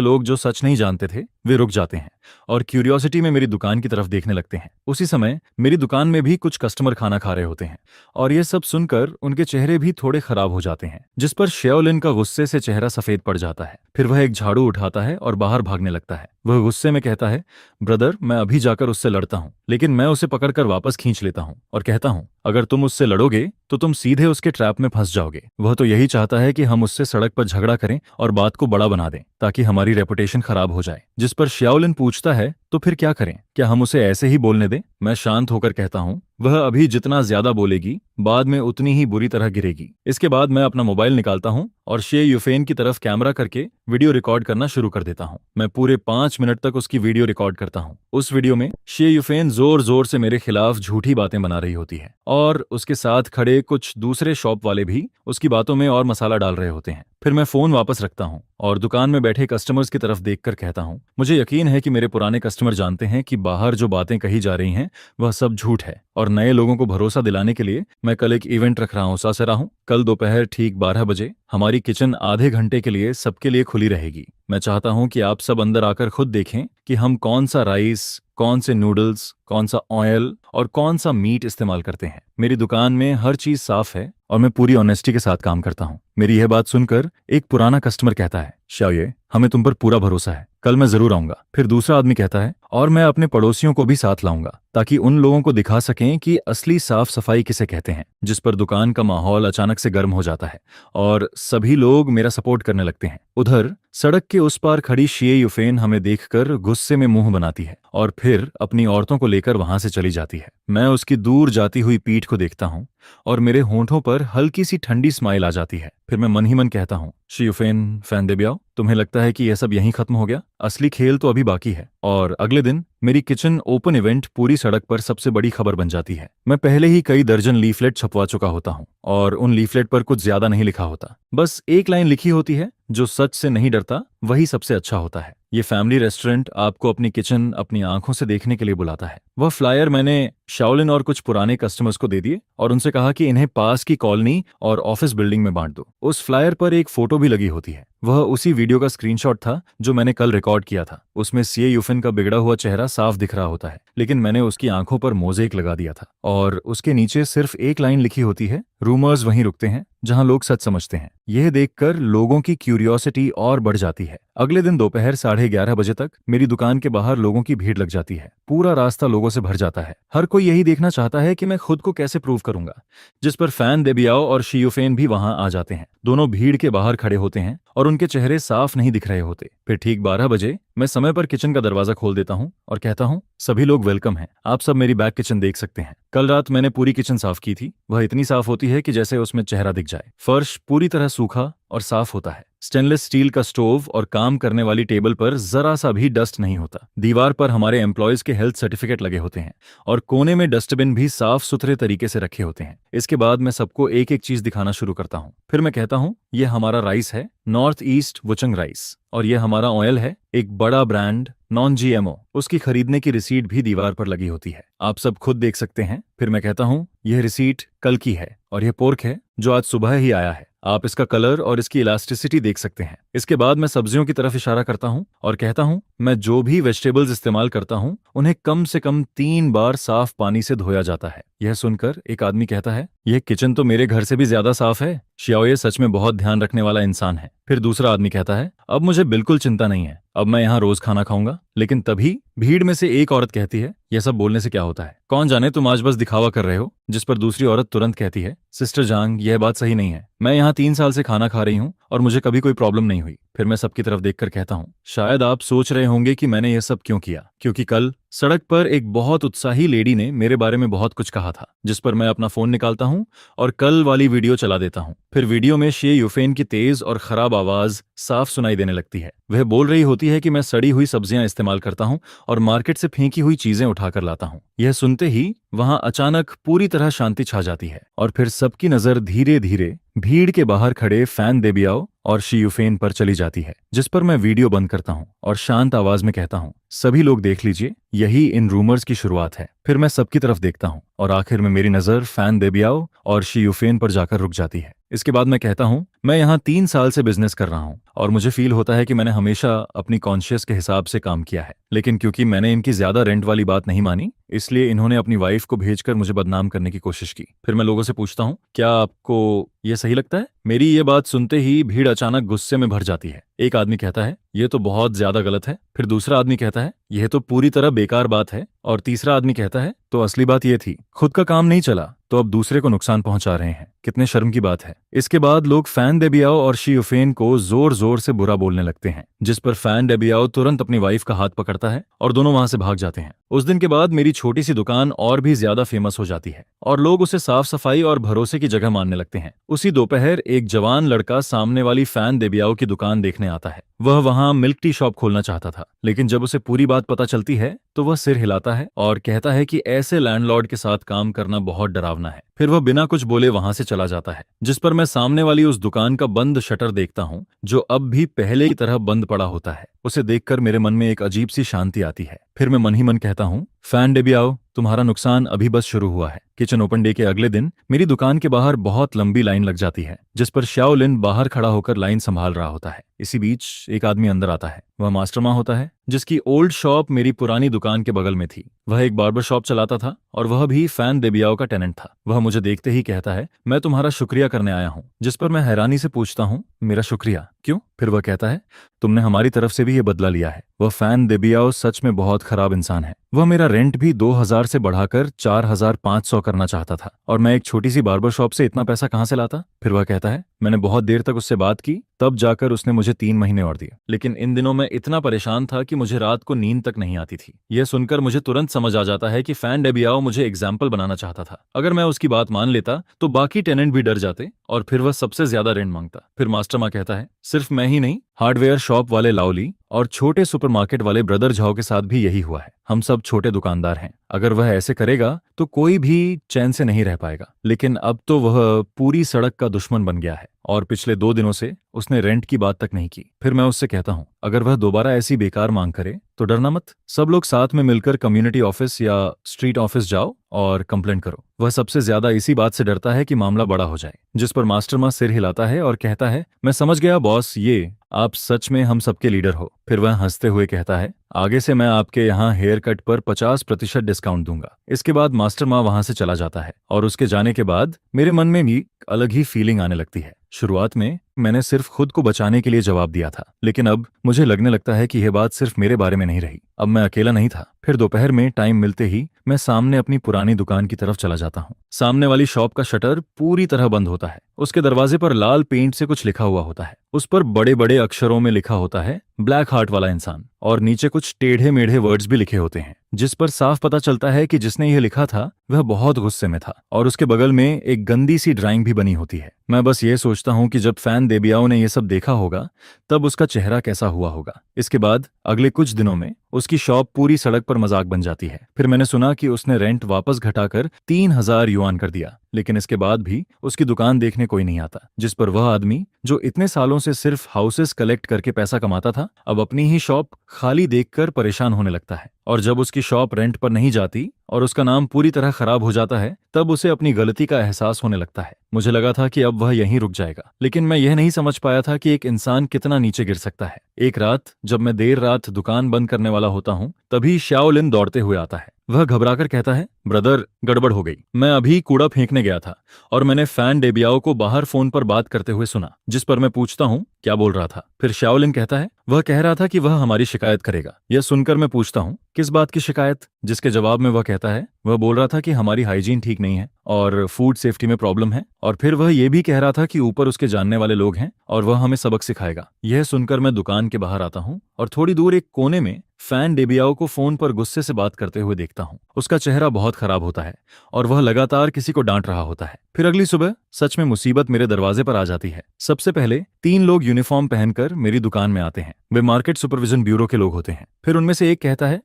लोग जो सच नहीं जानते थे वे रुक जाते हैं और क्यूरियोसिटी में मेरी दुकान की तरफ देखने लगते हैं। उसी समय मेरी दुकान में भी कुछ कस्टमर खाना खा रहे होते हैं और यह सब सुनकर उनके चेहरे भी थोड़े खराब हो जाते हैं, जिस पर श्याओलिन का गुस्से से चेहरा सफेद पड़ जाता है। फिर वह एक झाड़ू उठाता है और बाहर भागने लगता है। वह गुस्से में कहता है, ब्रदर मैं अभी जाकर उससे लड़ता हूँ, लेकिन मैं उसे पकड़कर वापस खींच लेता हूँ और कहता हूँ, अगर तुम उससे लड़ोगे तो तुम सीधे उसके ट्रैप में फंस जाओगे। वह तो यही चाहता है कि हम उससे सड़क पर झगड़ा करें और बात को बड़ा बना दें ताकि हमारी रेपुटेशन खराब हो जाए। जिस पर श्याओलिन पूछता है, तो फिर क्या करें, क्या हम उसे ऐसे ही बोलने दें? मैं शांत होकर कहता हूँ, वह अभी जितना ज्यादा बोलेगी बाद में उतनी ही बुरी तरह गिरेगी। इसके बाद मैं अपना मोबाइल निकालता हूँ और शे युफेन की तरफ कैमरा करके वीडियो रिकॉर्ड करना शुरू कर देता हूँ। मैं पूरे 5 मिनट तक उसकी वीडियो रिकॉर्ड करता हूँ। उस वीडियो में शे युफेन जोर जोर से मेरे खिलाफ झूठी बातें बना रही होती है और उसके साथ खड़े कुछ दूसरे शॉप वाले भी उसकी बातों में और मसाला डाल रहे होते हैं। फिर मैं फोन वापस रखता हूँ और दुकान में बैठे कस्टमर्स की तरफ देखकर कहता हूँ, मुझे यकीन है कि मेरे पुराने कस्टमर जानते हैं कि बाहर जो बातें कही जा रही हैं वह सब झूठ है और नए लोगों को भरोसा दिलाने के लिए मैं कल एक इवेंट रख रहा हूँ। सासरा हूँ, कल दोपहर ठीक 12 बजे हमारी किचन आधे घंटे के लिए सबके लिए खुली रहेगी। मैं चाहता हूँ कि आप सब अंदर आकर खुद देखें कि हम कौन सा राइस, कौन से नूडल्स, कौन सा ऑयल और कौन सा मीट इस्तेमाल करते हैं। मेरी दुकान में हर चीज साफ है और मैं पूरी ऑनेस्टी के साथ काम करता हूँ। मेरी यह बात सुनकर एक पुराना कस्टमर कहता है, शाओये हमें तुम पर पूरा भरोसा है, कल मैं जरूर आऊंगा। फिर दूसरा आदमी कहता है, और मैं अपने पड़ोसियों को भी साथ लाऊंगा ताकि उन लोगों को दिखा सकें कि असली साफ सफाई किसे कहते हैं। जिस पर दुकान का माहौल अचानक से गर्म हो जाता है और सभी लोग मेरा सपोर्ट करने लगते हैं। उधर सड़क के उस पार खड़ी शे युफेन हमें देखकर गुस्से में मुंह बनाती है और फिर अपनी औरतों को लेकर वहां से चली जाती है। मैं उसकी दूर जाती हुई पीठ को देखता हूँ और मेरे होंठों पर हल्की सी ठंडी स्माइल आ जाती है। फिर मैं मन ही मन कहता हूँ, शे युफेन फैन दे ब्याओ, तुम्हें लगता है कि यह सब यहीं खत्म हो गया? असली खेल तो अभी बाकी है। और अगले दिन मेरी किचन ओपन इवेंट पूरी सड़क पर सबसे बड़ी खबर बन जाती है। मैं पहले ही कई दर्जन लीफलेट छपवा चुका होता हूँ और उन लीफलेट पर कुछ ज्यादा नहीं लिखा होता, बस एक लाइन लिखी होती है, जो सच से नहीं डरता वही सबसे अच्छा होता है। ये फैमिली रेस्टोरेंट आपको अपनी किचन अपनी आंखों से देखने के लिए बुलाता है। वह फ्लायर मैंने शाओलिन और कुछ पुराने कस्टमर्स को दे दिए और उनसे कहा कि इन्हें पास की कॉलोनी और ऑफिस बिल्डिंग में बांट दो। उस फ्लायर पर एक फोटो भी लगी होती है। वह उसी वीडियो का स्क्रीनशॉट था जो मैंने कल रिकॉर्ड किया था। उसमें शे युफेन का बिगड़ा हुआ चेहरा साफ दिख रहा होता है, लेकिन मैंने उसकी आंखों पर मोज़ेक लगा दिया था और उसके नीचे सिर्फ एक लाइन लिखी होती है, रूमर्स वहीं रुकते हैं जहां लोग सच समझते हैं। यह देखकर लोगों की क्यूरियोसिटी और बढ़ जाती है। अगले दिन दोपहर 11:30 बजे तक मेरी दुकान के बाहर लोगों की भीड़ लग जाती है। पूरा रास्ता लोगों से भर जाता है। हर कोई यही देखना चाहता है कि मैं खुद को कैसे प्रूव करूंगा। जिस पर फैन देबियाओ और शे युफेन भी वहां आ जाते हैं। दोनों भीड़ के बाहर खड़े होते हैं और उनके चेहरे साफ नहीं दिख रहे होते। फिर ठीक 12 बजे मैं समय पर किचन का दरवाजा खोल देता हूँ और कहता हूँ, सभी लोग वेलकम हैं, आप सब मेरी बैक किचन देख सकते हैं। कल रात मैंने पूरी किचन साफ की थी। वह इतनी साफ होती है कि जैसे उसमें चेहरा दिख जाए। फर्श पूरी तरह सूखा और साफ होता है। स्टेनलेस स्टील का स्टोव और काम करने वाली टेबल पर जरा सा भी डस्ट नहीं होता। दीवार पर हमारे एम्प्लॉयज के हेल्थ सर्टिफिकेट लगे होते हैं और कोने में डस्टबिन भी साफ सुथरे तरीके से रखे होते हैं। इसके बाद मैं सबको एक एक चीज दिखाना शुरू करता हूँ। फिर मैं कहता हूँ, यह हमारा राइस है, नॉर्थ ईस्ट वुचंग राइस, और यह हमारा ऑयल है, एक बड़ा ब्रांड नॉन जीएमओ। उसकी खरीदने की रिसीट भी दीवार पर लगी होती है, आप सब खुद देख सकते हैं। फिर मैं कहता हूँ, यह रिसीट कल की है और यह पोर्क है जो आज सुबह ही आया है। आप इसका कलर और इसकी इलास्टिसिटी देख सकते हैं। इसके बाद मैं सब्जियों की तरफ इशारा करता हूं और कहता हूं, मैं जो भी वेजिटेबल्स इस्तेमाल करता हूं उन्हें कम से कम 3 बार साफ पानी से धोया जाता है। यह सुनकर एक आदमी कहता है, यह किचन तो मेरे घर से भी ज्यादा साफ है। शाओये सच में बहुत ध्यान रखने वाला इंसान है। फिर दूसरा आदमी कहता है, अब मुझे बिल्कुल चिंता नहीं है, अब मैं यहाँ रोज खाना खाऊंगा। लेकिन तभी भीड़ में से एक औरत कहती है, यह सब बोलने से क्या होता है, कौन जाने तुम आज बस दिखावा कर रहे हो। जिस पर दूसरी औरत तुरंत कहती है, सिस्टर जांग, यह बात सही नहीं है। मैं यहाँ 3 साल से खाना खा रही हूँ और मुझे कभी कोई प्रॉब्लम नहीं हुई। फिर मैं सबकी तरफ देखकर कहता हूँ, शायद आप सोच रहे होंगे कि मैंने यह सब क्यों किया, क्योंकि कल सड़क पर एक बहुत उत्साही लेडी ने मेरे बारे में बहुत कुछ कहा था, जिस पर मैं अपना फोन निकालता हूँ और कल वाली वीडियो चला देता हूँ। फिर वीडियो में शे युफेन की तेज और खराब आवाज साफ सुनाई देने लगती है। वह बोल रही होती है कि मैं सड़ी हुई सब्जियां इस्तेमाल करता हूँ और मार्केट से फेंकी हुई चीजें उठाकर लाता हूँ। यह सुनते ही वहां अचानक पूरी तरह शांति छा जाती है और फिर सबकी नजर धीरे धीरे भीड़ के बाहर खड़े फैन देबियाओ और शी युफेन पर चली जाती है, जिस पर मैं वीडियो बंद करता हूँ और शांत आवाज में कहता हूँ, सभी लोग देख लीजिए, यही इन रूमर्स की शुरुआत है। फिर मैं सबकी तरफ देखता हूँ और आखिर में मेरी नजर फैन देबियाओ और शी युफेन पर जाकर रुक जाती है। इसके बाद मैं कहता हूँ, मैं यहाँ 3 साल से बिजनेस कर रहा हूँ और मुझे फील होता है कि मैंने हमेशा अपनी कॉन्शियस के हिसाब से काम किया है, लेकिन क्योंकि मैंने इनकी ज्यादा रेंट वाली बात नहीं मानी, इसलिए इन्होंने अपनी वाइफ को भेजकर मुझे बदनाम करने की कोशिश की। फिर मैं लोगों से पूछता हूँ, क्या आपको यह सही लगता है? मेरी ये बात सुनते ही भीड़ अचानक गुस्से में भर जाती है। एक आदमी कहता है, यह तो बहुत ज्यादा गलत है। फिर दूसरा आदमी कहता है, यह तो पूरी तरह बेकार बात है। और तीसरा आदमी कहता है, तो असली बात यह थी, खुद का काम नहीं चला तो अब दूसरे को नुकसान पहुंचा रहे हैं, कितने शर्म की बात है। इसके बाद लोग फैन देबियाओ और शी युफेन को जोर जोर से बुरा बोलने लगते हैं, जिस पर फैन देबियाओ तुरंत अपनी वाइफ का हाथ पकड़ता है और दोनों वहां से भाग जाते हैं। उस दिन के बाद मेरी छोटी सी दुकान और भी ज्यादा फेमस हो जाती है और लोग उसे साफ सफाई और भरोसे की जगह मानने लगते हैं। उसी दोपहर एक जवान लड़का सामने वाली फैन देबियाओ की दुकान देखने आता है। वह वहां मिल्क टी शॉप खोलना चाहता था, लेकिन जब उसे पूरी बात पता चलती है तो वह सिर हिलाता है और कहता है कि ऐसे लैंडलॉर्ड के साथ काम करना बहुत डरावना है। फिर वह बिना कुछ बोले वहां से चला जाता है, जिस पर मैं सामने वाली उस दुकान का बंद शटर देखता हूँ, जो अब भी पहले की तरह बंद पड़ा होता है। उसे देखकर मेरे मन में एक अजीब सी शांति आती है। फिर मैं मन ही मन कहता हूँ, फैन देबियाओ, तुम्हारा नुकसान अभी बस शुरू हुआ है। किचन ओपन डे के अगले दिन मेरी दुकान के बाहर बहुत लंबी लाइन लग जाती है, जिस पर शाओलिन बाहर खड़ा होकर लाइन संभाल रहा होता है। इसी बीच एक आदमी अंदर आता है। वह मास्टरमा होता है, जिसकी ओल्ड शॉप मेरी पुरानी दुकान के बगल में थी। वह एक बार्बर शॉप चलाता था और वह भी फैन देबियाओ का टेनेंट था। वह मुझे देखते ही कहता है, मैं तुम्हारा शुक्रिया करने आया हूँ। जिस पर मैं हैरानी से पूछता हूँ, मेरा शुक्रिया क्यों? फिर वह कहता है, तुमने हमारी तरफ से भी ये बदला लिया है। वह फैन देबियाओ सच में बहुत खराब इंसान है। वह मेरा रेंट भी 2000 से बढ़ाकर 4500 करना चाहता था और मैं एक छोटी सी बार्बर शॉप से इतना पैसा कहाँ से लाता? फिर वह कहता है, मैंने बहुत देर तक उससे बात की, तब जाकर उसने मुझे 3 महीने और दिए। लेकिन इन दिनों मैं इतना परेशान था कि मुझे रात को नींद तक नहीं आती थी। यह सुनकर मुझे तुरंत समझ आ जाता है कि फैन देबियाओ मुझे एग्जाम्पल बनाना चाहता था। अगर मैं उसकी बात मान लेता तो बाकी टेनेंट भी डर जाते और फिर वह सबसे ज्यादा रेंट मांगता। फिर मास्टरमा कहता है, सिर्फ मैं ही नहीं, हार्डवेयर शॉप वाले लाओली और छोटे सुपरमार्केट वाले ब्रदर झाओ के साथ भी यही हुआ है। हम सब छोटे दुकानदार हैं। अगर वह ऐसे करेगा तो कोई भी चैन से नहीं रह पाएगा। लेकिन अब तो वह पूरी सड़क का दुश्मन बन गया है और पिछले 2 दिनों से उसने रेंट की बात तक नहीं की। फिर मैं उससे कहता हूँ, अगर वह दोबारा ऐसी बेकार मांग करे तो डरना मत। सब लोग साथ में मिलकर कम्युनिटी ऑफिस या स्ट्रीट ऑफिस जाओ और कंप्लेंट करो। वह सबसे ज्यादा इसी बात से डरता है कि मामला बड़ा हो जाए। जिस पर मास्टरमा सिर हिलाता है और कहता है, मैं समझ गया बॉस, ये आप सच में हम सबके लीडर हो। फिर वह हंसते हुए कहता है, आगे से मैं आपके यहाँ हेयर कट पर 50% डिस्काउंट दूंगा। इसके बाद मास्टरमा वहां से चला जाता है और उसके जाने के बाद मेरे मन में भी अलग ही फीलिंग आने लगती है। शुरुआत में मैंने सिर्फ खुद को बचाने के लिए जवाब दिया था, लेकिन अब मुझे लगने लगता है कि यह बात सिर्फ मेरे बारे में नहीं रही। अब मैं अकेला नहीं था। फिर दोपहर में टाइम मिलते ही मैं सामने अपनी पुरानी दुकान की तरफ चला जाता हूँ। सामने वाली शॉप का शटर पूरी तरह बंद होता है। उसके दरवाजे पर लाल पेंट से कुछ लिखा हुआ होता है। उस पर बड़े बड़े अक्षरों में लिखा होता है, ब्लैक हार्ट वाला इंसान, और नीचे कुछ टेढ़े मेढ़े वर्ड्स भी लिखे होते हैं, जिस पर साफ पता चलता है कि जिसने यह लिखा था वह बहुत गुस्से में था। और उसके बगल में एक गंदी सी ड्राइंग भी बनी होती है। मैं बस ये सोचता हूँ कि जब फैन देबियाओ ने यह सब देखा होगा तब उसका चेहरा कैसा हुआ होगा। इसके बाद अगले कुछ दिनों में उसकी शॉप पूरी सड़क पर मजाक बन जाती है। फिर मैंने सुना कि उसने रेंट वापस घटाकर 3000 युआन कर दिया, लेकिन इसके बाद भी उसकी दुकान देखने कोई नहीं आता। जिस पर वह आदमी जो इतने सालों से सिर्फ हाउसेस कलेक्ट करके पैसा कमाता था, अब अपनी ही शॉप खाली देखकर परेशान होने लगता है। और जब उसकी शॉप रेंट पर नहीं जाती और उसका नाम पूरी तरह खराब हो जाता है, तब उसे अपनी गलती का एहसास होने लगता है। मुझे लगा था कि अब वह यहीं रुक जाएगा, लेकिन मैं यह नहीं समझ पाया था कि एक इंसान कितना नीचे गिर सकता है। एक रात जब मैं देर रात दुकान बंद करने वाला होता हूँ, तभी शाओलिन दौड़ते हुए आता है। वह घबराकर कहता है, ब्रदर, गड़बड़ हो गई। मैं अभी कूड़ा फेंकने गया था और मैंने फैन देबियाओ को बाहर फोन पर बात करते हुए सुना। जिस पर मैं पूछता हूँ, क्या बोल रहा था? फिर शाओलिन कहता है, वह कह रहा था कि वह हमारी शिकायत करेगा। यह सुनकर मैं पूछता हूँ, किस बात की शिकायत? जिसके जवाब में वह कहता है, वह बोल रहा था कि हमारी हाइजीन ठीक नहीं है और फूड सेफ्टी में प्रॉब्लम है, और फिर वह ये भी कह रहा था कि ऊपर उसके जानने वाले लोग हैं और वह हमें सबक सिखाएगा। यह सुनकर मैं दुकान के बाहर आता हूँ और थोड़ी दूर एक कोने में फैन डेबियाओ को फोन पर गुस्से से बात करते हुए देखता हूँ। उसका चेहरा बहुत खराब होता है और वह लगातार किसी को डांट रहा होता है। फिर अगली सुबह सच में मुसीबत मेरे दरवाजे पर आ जाती है। सबसे पहले 3 लोग यूनिफॉर्म पहनकर मेरी दुकान में आते हैं। वे मार्केट सुपरविजन ब्यूरो के लोग होते हैं। फिर उनमें से एक कहता है,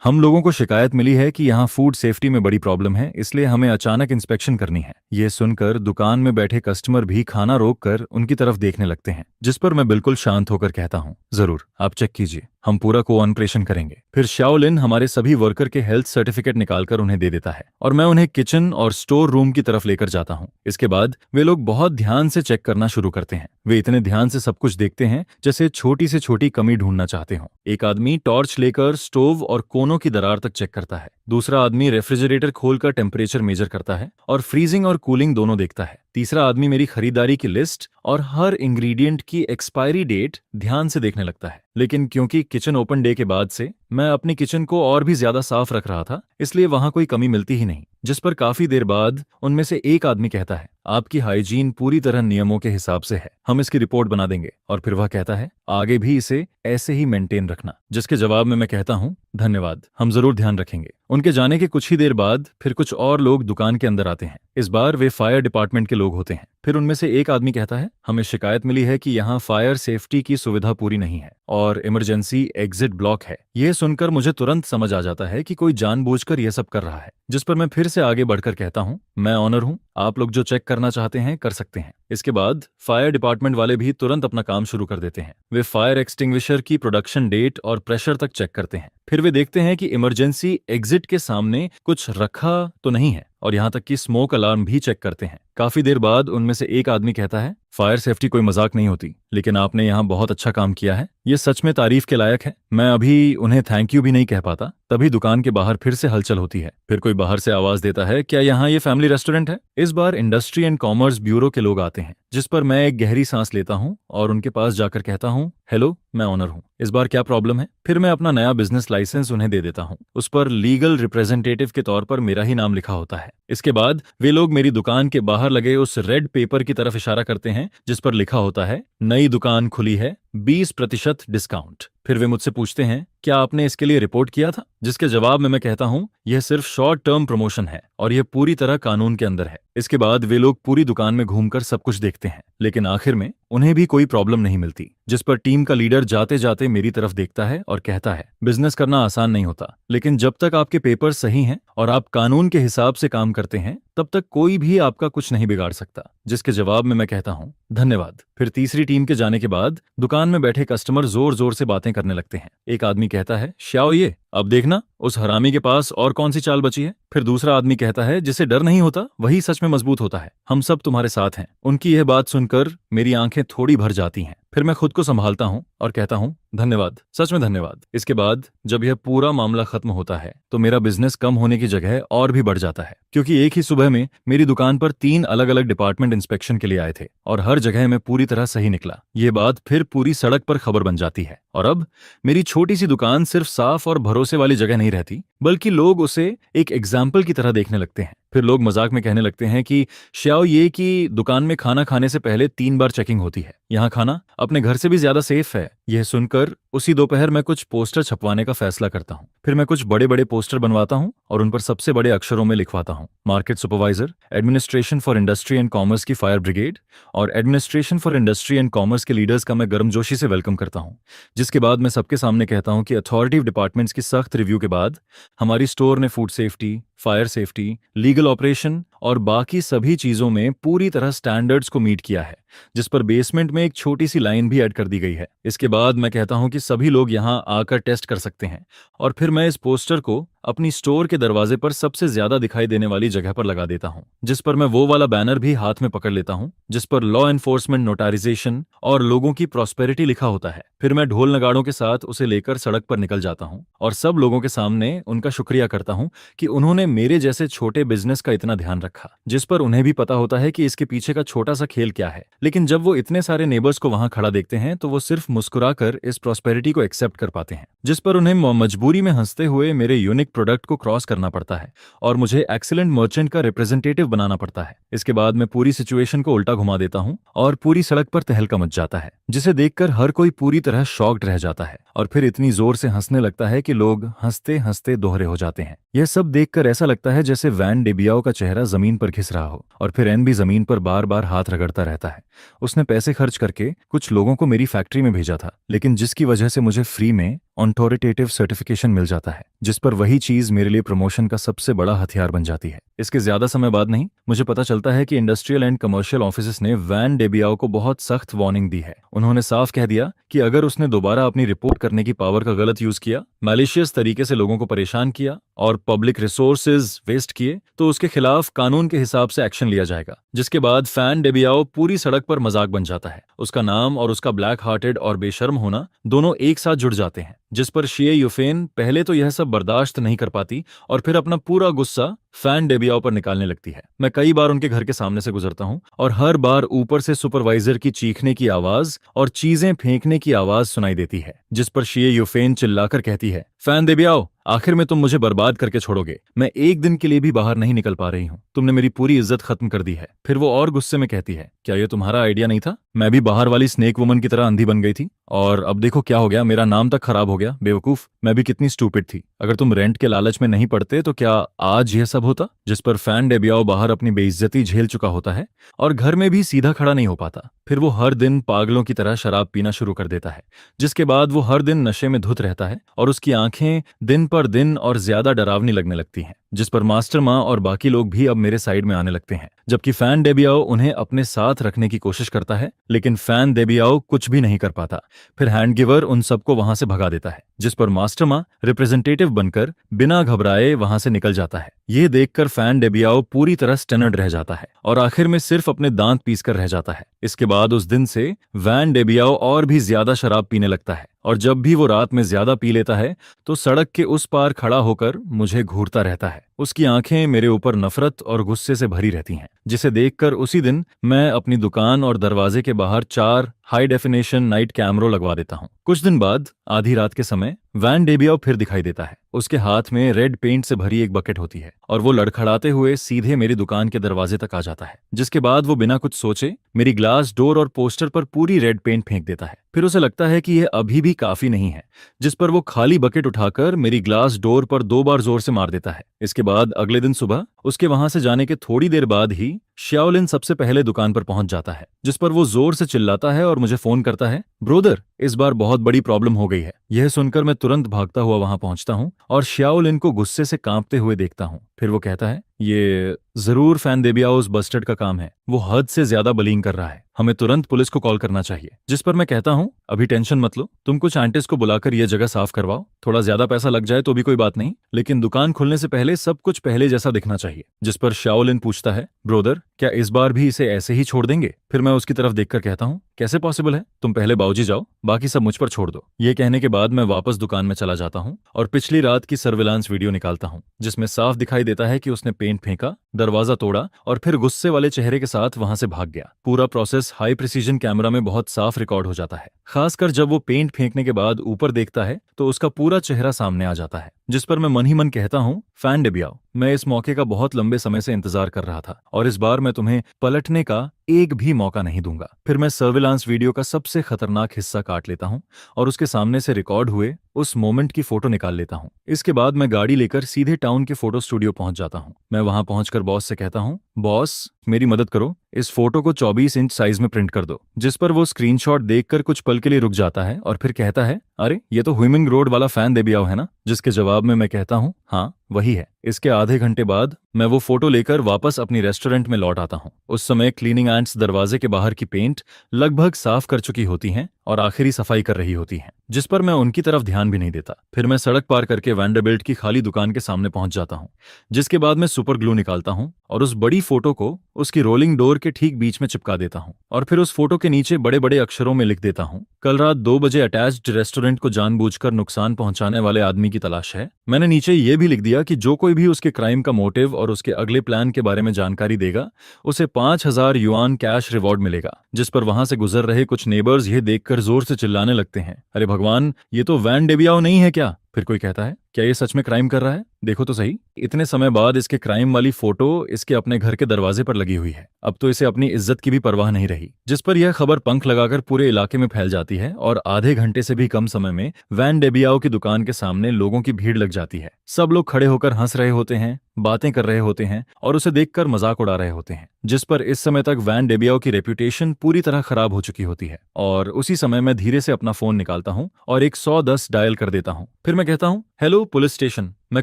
हम लोगों को शिकायत मिली है कि यहाँ फूड सेफ्टी में बड़ी प्रॉब्लम है, इसलिए हमें अचानक इंस्पेक्शन करनी है। ये सुनकर दुकान में बैठे कस्टमर भी खाना रोककर उनकी तरफ देखने लगते हैं, जिस पर मैं बिल्कुल शांत होकर कहता हूँ, जरूर आप चेक कीजिए, हम पूरा कोऑपरेशन करेंगे। फिर शाओलिन हमारे सभी वर्कर के हेल्थ सर्टिफिकेट निकालकर उन्हें दे देता है और मैं उन्हें किचन और स्टोर रूम की तरफ लेकर जाता हूँ। इसके बाद वे लोग बहुत ध्यान से चेक करना शुरू करते हैं। वे इतने ध्यान से सब कुछ देखते हैं जैसे छोटी से छोटी कमी ढूंढना चाहते हो। एक आदमी टॉर्च लेकर स्टोव और कोनों की दरार तक चेक करता है। दूसरा आदमी रेफ्रिजरेटर खोलकर टेम्परेचर मेजर करता है और फ्रीजिंग और कूलिंग दोनों देखता है। तीसरा आदमी मेरी खरीदारी की लिस्ट और हर इंग्रेडिएंट की एक्सपायरी डेट ध्यान से देखने लगता है। लेकिन क्योंकि किचन ओपन डे के बाद से मैं अपनी किचन को और भी ज्यादा साफ रख रहा था, इसलिए वहां कोई कमी मिलती ही नहीं। जिस पर काफी देर बाद उनमें से एक आदमी कहता है, आपकी हाइजीन पूरी तरह नियमों के हिसाब से है, हम इसकी रिपोर्ट बना देंगे। और फिर वह कहता है, आगे भी इसे ऐसे ही मेंटेन रखना। जिसके जवाब में मैं कहता हूँ, धन्यवाद, हम जरूर ध्यान रखेंगे। उनके जाने के कुछ ही देर बाद फिर कुछ और लोग दुकान के अंदर आते हैं। इस बार वे फायर डिपार्टमेंट के लोग होते हैं। फिर उनमें से एक आदमी कहता है, हमें शिकायत मिली है कि यहाँ फायर सेफ्टी की सुविधा पूरी नहीं है और इमरजेंसी एग्जिट ब्लॉक है। यह सुनकर मुझे तुरंत समझ आ जाता है कि कोई जानबूझकर यह सब कर रहा है। जिस पर मैं फिर से आगे बढ़कर कहता हूँ, मैं ऑनर हूँ, आप लोग जो चेक करना चाहते हैं कर सकते हैं। इसके बाद फायर डिपार्टमेंट वाले भी तुरंत अपना काम शुरू कर देते हैं। वे फायर एक्सटिंग्विशर की प्रोडक्शन डेट और प्रेशर तक चेक करते हैं। फिर वे देखते हैं कि इमरजेंसी एग्जिट के सामने कुछ रखा तो नहीं है, और यहाँ तक कि स्मोक अलार्म भी चेक करते हैं। काफी देर बाद उनमें से एक आदमी कहता है, फायर सेफ्टी कोई मजाक नहीं होती, लेकिन आपने यहाँ बहुत अच्छा काम किया है, ये सच में तारीफ के लायक है। मैं अभी उन्हें थैंक यू भी नहीं कह पाता। तभी दुकान के बाहर फिर से हलचल होती है। फिर कोई बाहर से आवाज देता है, क्या यहाँ ये फैमिली रेस्टोरेंट है? इस बार इंडस्ट्री एंड कॉमर्स ब्यूरो के लोग आते हैं, जिस पर मैं एक गहरी सांस लेता हूँ और उनके पास जाकर कहता हूँ, हेलो, मैं ऑनर हूँ, इस बार क्या प्रॉब्लम है? फिर मैं अपना नया बिजनेस लाइसेंस उन्हें दे देता हूँ। उस पर लीगल रिप्रेजेंटेटिव के तौर पर मेरा ही नाम लिखा होता है। इसके बाद वे लोग मेरी दुकान के बाहर लगे उस रेड पेपर की तरफ इशारा करते हैं जिस पर लिखा होता है, नई दुकान खुली है, 20% डिस्काउंट। फिर वे मुझसे पूछते हैं, क्या आपने इसके लिए रिपोर्ट किया था? जिसके जवाब में मैं कहता हूँ, यह सिर्फ शॉर्ट टर्म प्रमोशन है और यह पूरी तरह कानून के अंदर है। इसके बाद वे लोग पूरी दुकान में घूमकर सब कुछ देखते हैं, लेकिन आखिर में उन्हें भी कोई प्रॉब्लम नहीं मिलती। जिस पर टीम का लीडर जाते जाते मेरी तरफ देखता है और कहता है, बिजनेस करना आसान नहीं होता, लेकिन जब तक आपके पेपर सही हैं और आप कानून के हिसाब से काम करते हैं, तब तक कोई भी आपका कुछ नहीं बिगाड़ सकता। जिसके जवाब में मैं कहता हूँ, धन्यवाद। फिर तीसरी टीम के जाने के बाद दुकान में बैठे कस्टमर जोर जोर से बातें करने लगते हैं। एक आदमी कहता है, श्याओ, ये अब देखना, उस हरामी के पास और कौन सी चाल बची है। फिर दूसरा आदमी कहता है, जिसे डर नहीं होता वही सच में मजबूत होता है, हम सब तुम्हारे साथ हैं। उनकी यह बात सुनकर मेरी आंखें थोड़ी भर जाती हैं। फिर मैं खुद को संभालता हूँ और कहता हूँ, धन्यवाद, सच में धन्यवाद। इसके बाद जब यह पूरा मामला खत्म होता है तो मेरा बिजनेस कम होने की जगह और भी बढ़ जाता है, क्योंकि एक ही सुबह में मेरी दुकान पर 3 अलग अलग डिपार्टमेंट इंस्पेक्शन के लिए आए थे और हर जगह में पूरी तरह सही निकला। ये बात फिर पूरी सड़क पर खबर बन जाती है और अब मेरी छोटी सी दुकान सिर्फ साफ और भरोसे वाली जगह नहीं रहती, बल्कि लोग उसे एक एग्जाम्पल की तरह देखने लगते हैं। फिर लोग मजाक में कहने लगते हैं कि श्याओ, ये कि दुकान में खाना खाने से पहले 3 बार चेकिंग होती है, यहाँ खाना अपने घर से भी ज्यादा सेफ है। यह सुनकर उसी दोपहर मैं कुछ पोस्टर छपवाने का फैसला करता हूँ। फिर मैं कुछ बड़े बड़े पोस्टर बनवाता हूँ और उन पर सबसे बड़े अक्षरों में लिखवाता हूँ, market supervisor, administration for industry and commerce की फायर ब्रिगेड और administration for industry and commerce के लीडर्स का मैं गर्मजोशी से वेलकम करता हूँ। जिसके बाद मैं सबके सामने कहता हूँ कि अथॉरिटी डिपार्टमेंट्स की सख्त रिव्यू के बाद हमारी स्टोर ने food safety, fire safety, legal operation और बाकी सभी चीजों में पूरी तरह स्टैंडर्ड्स को मीट किया है, जिस पर बेसमेंट में एक छोटी सी लाइन भी ऐड कर दी गई है। इसके बाद मैं कहता हूं कि सभी लोग यहां आकर टेस्ट कर सकते हैं और फिर मैं इस पोस्टर को अपनी स्टोर के दरवाजे पर सबसे ज्यादा दिखाई देने वाली जगह पर लगा देता हूं, जिस पर मैं वो वाला बैनर भी हाथ में पकड़ लेता हूं जिस पर लॉ एनफोर्समेंट नोटाराइजेशन और लोगों की प्रॉस्पेरिटी लिखा होता है। फिर मैं ढोल नगाड़ों के साथ उसे लेकर सड़क पर निकल जाता हूं और सब लोगों के सामने उनका शुक्रिया करता हूं कि उन्होंने मेरे जैसे छोटे बिजनेस का इतना ध्यान रखा। रखा, जिस पर उन्हें भी पता होता है कि इसके पीछे का छोटा सा खेल क्या है। लेकिन जब वो इतने सारे नेबर्स को वहां खड़ा देखते हैं तो वो सिर्फ मुस्कुराकर इस प्रॉस्पेरिटी को एक्सेप्ट कर पाते हैं, जिस पर उन्हें मजबूरी में हंसते हुए मेरे यूनिक प्रोडक्ट को क्रॉस करना पड़ता है और मुझे एक्सीलेंट मर्चेंट का रिप्रेजेंटेटिव बनाना पड़ता है। इसके बाद मैं पूरी सिचुएशन को उल्टा घुमा देता हूँ और पूरी सड़क पर तहलका मच जाता है, जिसे देखकर हर कोई पूरी तरह शॉक्ड रह जाता है और फिर इतनी जोर से हंसने लगता है कि लोग हंसते हंसते दोहरे हो जाते हैं। यह सब देखकर ऐसा लगता है जैसे वैन डेबियाओ का चेहरा जमीन पर घिस रहा हो और फिर एन भी जमीन पर बार बार हाथ रगड़ता रहता है। उसने पैसे खर्च करके कुछ लोगों को मेरी फैक्ट्री में भेजा था, लेकिन जिसकी वजह से मुझे फ्री में ऑथोरिटेटिव सर्टिफिकेशन मिल जाता है, जिस पर वही चीज मेरे लिए प्रमोशन का सबसे बड़ा हथियार बन जाती है। इसके ज्यादा समय बाद नहीं, मुझे पता चलता है कि इंडस्ट्रियल एंड कमर्शियल ऑफिसेस ने वैन डेबियाओ को बहुत सख्त वार्निंग दी है। उन्होंने साफ कह दिया कि अगर उसने दोबारा अपनी रिपोर्ट करने की पावर का गलत यूज किया, मैलिशियस तरीके से लोगों को परेशान किया और पब्लिक रिसोर्सेज वेस्ट किए, तो उसके खिलाफ कानून के हिसाब से एक्शन लिया जाएगा। जिसके बाद फैन डेबियाओ पूरी सड़क पर मजाक बन जाता है। उसका नाम और उसका ब्लैक हार्टेड और बेशर्म होना दोनों एक साथ जुड़ जाते हैं, जिस पर शिए यूफेन पहले तो यह सब बर्दाश्त नहीं कर पाती और फिर अपना पूरा गुस्सा फैन डेबियाओ पर निकालने लगती है। मैं कई बार उनके घर के सामने से गुजरता हूँ और हर बार ऊपर से सुपरवाइजर की चीखने की आवाज और चीजें फेंकने की आवाज सुनाई देती है, जिस पर शिए यूफेन चिल्लाकर कहती है, फैन डेबियाओ, आखिर में तुम मुझे बर्बाद करके छोड़ोगे। मैं एक दिन के लिए भी बाहर नहीं निकल पा रही हूँ, तुमने मेरी पूरी इज्जत खत्म कर दी है। फिर वो और गुस्से में कहती है, क्या ये तुम्हारा आइडिया नहीं था? मैं भी बाहर वाली स्नेक वुमन की तरह अंधी बन गई थी और अब देखो क्या हो गया, मेरा नाम तक खराब हो गया। बेवकूफ, मैं भी कितनी स्टूपिड थी। अगर तुम रेंट के लालच में नहीं पड़ते तो क्या आज यह सब होता? जिस पर फैन डेबियाओ बाहर अपनी बेइज्जती झेल चुका होता है और घर में भी सीधा खड़ा नहीं हो पाता। फिर वो हर दिन पागलों की तरह शराब पीना शुरू कर देता है, जिसके बाद वो हर दिन नशे में धुत रहता है और उसकी आंखें दिन पर दिन और ज्यादा डरावनी लगने लगती हैं, जिस पर मास्टर माँ और बाकी लोग भी अब मेरे साइड में आने लगते हैं। जबकि फैन डेबियाओ उन्हें अपने साथ रखने की कोशिश करता है, लेकिन फैन डेबियाओ कुछ भी नहीं कर पाता। फिर हैंड गिवर उन सबको वहां से भगा देता है, जिस पर मास्टर माँ रिप्रेजेंटेटिव बनकर बिना घबराए वहां से निकल जाता है। ये देखकर फैन डेबियाओ पूरी तरह स्टनर्ड रह जाता है और आखिर में सिर्फ अपने दांत पीसकर रह जाता है। इसके बाद उस दिन से वैन डेबियाओ और भी ज्यादा शराब पीने लगता है और जब भी वो रात में ज्यादा पी लेता है तो सड़क के उस पार खड़ा होकर मुझे घूरता रहता है। उसकी आंखें मेरे ऊपर नफरत और गुस्से से भरी रहती हैं, जिसे देखकर उसी दिन मैं अपनी दुकान और दरवाजे के बाहर 4 हाई डेफिनेशन नाइट कैमरों लगवा देता हूँ। कुछ दिन बाद आधी रात के समय वैन डेबियाओ फिर दिखाई देता है। उसके हाथ में रेड पेंट से भरी एक बकेट होती है और वो लड़खड़ाते हुए सीधे मेरी दुकान के दरवाजे तक आ जाता है, जिसके बाद वो बिना कुछ सोचे मेरी ग्लास डोर और पोस्टर पर पूरी रेड पेंट फेंक देता है। फिर उसे लगता है कि यह अभी भी काफी नहीं है, जिस पर वो खाली बकेट उठाकर मेरी ग्लास डोर पर 2 बार जोर से मार देता है। इसके बाद अगले दिन सुबह उसके वहां से जाने के थोड़ी देर बाद ही शाओलिन सबसे पहले दुकान पर पहुंच जाता है, जिस पर वो जोर से चिल्लाता है और मुझे फोन करता है, ब्रोदर, इस बार बहुत बड़ी प्रॉब्लम हो गई है। यह सुनकर मैं तुरंत भागता हुआ वहां पहुंचता हूं और शाओलिन को गुस्से से कांपते हुए देखता हूं। फिर वो कहता है, ये जरूर फैन डेबियाओ उस बस्टर्ड का काम है, वो हद से ज्यादा बलिंग कर रहा है, हमें तुरंत पुलिस को कॉल करना चाहिए। जिस पर मैं कहता हूं, अभी टेंशन मत लो, तुम कुछ आंटिस्ट को बुलाकर यह जगह साफ करवाओ, थोड़ा ज्यादा पैसा लग जाए तो भी कोई बात नहीं, लेकिन दुकान खुलने से पहले सब कुछ पहले जैसा दिखना चाहिए। जिस पर शाओलिन पूछता है, ब्रोदर, क्या इस बार भी इसे ऐसे ही छोड़ देंगे? फिर मैं उसकी तरफ देखकर कहता हूं, कैसे पॉसिबल है? तुम पहले बाऊजी जाओ, बाकी सब मुझ पर छोड़ दो। ये कहने के बाद मैं वापस दुकान में चला जाता हूं और पिछली रात की सर्विलांस वीडियो निकालता हूं, जिसमें साफ दिखाई देता है कि उसने पेंट फेंका, दरवाजा तोड़ा और फिर गुस्से वाले चेहरे के साथ वहां से भाग गया। पूरा प्रोसेस हाई प्रिसीजन कैमरा में बहुत साफ रिकॉर्ड हो जाता है। खासकर जब वो पेंट फेंकने के बाद ऊपर देखता है तो उसका पूरा चेहरा सामने आ जाता है। जिस पर मैं मन ही मन कहता हूँ, फैन डेबियाओ, मैं इस मौके का बहुत लंबे समय से इंतजार कर रहा था और इस बार मैं तुम्हें पलटने का एक भी मौका नहीं दूंगा। फिर मैं सर्विलांस वीडियो का सबसे खतरनाक हिस्सा काट लेता हूं और उसके सामने से रिकॉर्ड हुए उस मोमेंट की फोटो निकाल लेता हूं। इसके बाद मैं गाड़ी लेकर सीधे टाउन के फोटो स्टूडियो पहुंच जाता हूं। मैं वहां पहुंचकर बॉस से कहता हूं, बॉस, मेरी मदद करो, इस फोटो को 24 इंच साइज में प्रिंट कर दो। जिस पर वो स्क्रीनशॉट देखकर कुछ पल के लिए रुक जाता है और फिर कहता है, अरे ये तो ह्यूमिंग रोड वाला फैन डेबियाओ है ना? जिसके जवाब में मैं कहता हूँ, हाँ वही है। इसके आधे घंटे बाद मैं वो फोटो लेकर वापस अपनी रेस्टोरेंट में लौट आता हूँ। उस समय क्लीनिंग एंड्स दरवाजे के बाहर की पेंट लगभग साफ कर चुकी होती हैं और आखिरी सफाई कर रही होती हैं, जिस पर मैं उनकी तरफ ध्यान भी नहीं देता। फिर मैं सड़क पार करके वैंडरबिल्ट की खाली दुकान के सामने पहुंच जाता हूँ, जिसके बाद मैं सुपर ग्लू निकालता हूँ और उस बड़ी फोटो को उसकी रोलिंग डोर के ठीक बीच में चिपका देता हूँ और फिर उस फोटो के नीचे बड़े बड़े अक्षरों में लिख देता हूँ, कल रात 2 बजे अटैच्ड रेस्टोरेंट को जानबूझकर नुकसान पहुंचाने वाले आदमी की तलाश है। मैंने नीचे ये भी लिख दिया कि जो कोई भी उसके क्राइम का मोटिव और उसके अगले प्लान के बारे में जानकारी देगा उसे 5,000 युआन कैश रिवॉर्ड मिलेगा। जिस पर वहां से गुजर रहे कुछ नेबर्स ये देखकर जोर से चिल्लाने लगते हैं, अरे भगवान, ये तो वैन डेबियाओ नहीं है क्या? फिर कोई कहता है, क्या ये सच में क्राइम कर रहा है? देखो तो सही, इतने समय बाद इसके क्राइम वाली फोटो इसके अपने घर के दरवाजे पर लगी हुई है। अब तो इसे अपनी इज्जत की भी परवाह नहीं रही। जिस पर यह खबर पंख लगाकर पूरे इलाके में फैल जाती है और आधे घंटे से भी कम समय में वैन डेबियाओ की दुकान के सामने लोगों की भीड़ लग जाती है। सब लोग खड़े होकर हंस रहे होते हैं, बातें कर रहे होते हैं और उसे देखकर मजाक उड़ा रहे होते हैं। जिस पर इस समय तक वैन डेबियाओ की रेपुटेशन पूरी तरह खराब हो चुकी होती है। और उसी समय मैं धीरे से अपना फोन निकालता हूँ और 110 डायल कर देता हूँ। फिर मैं कहता हूँ, हेलो पुलिस स्टेशन, मैं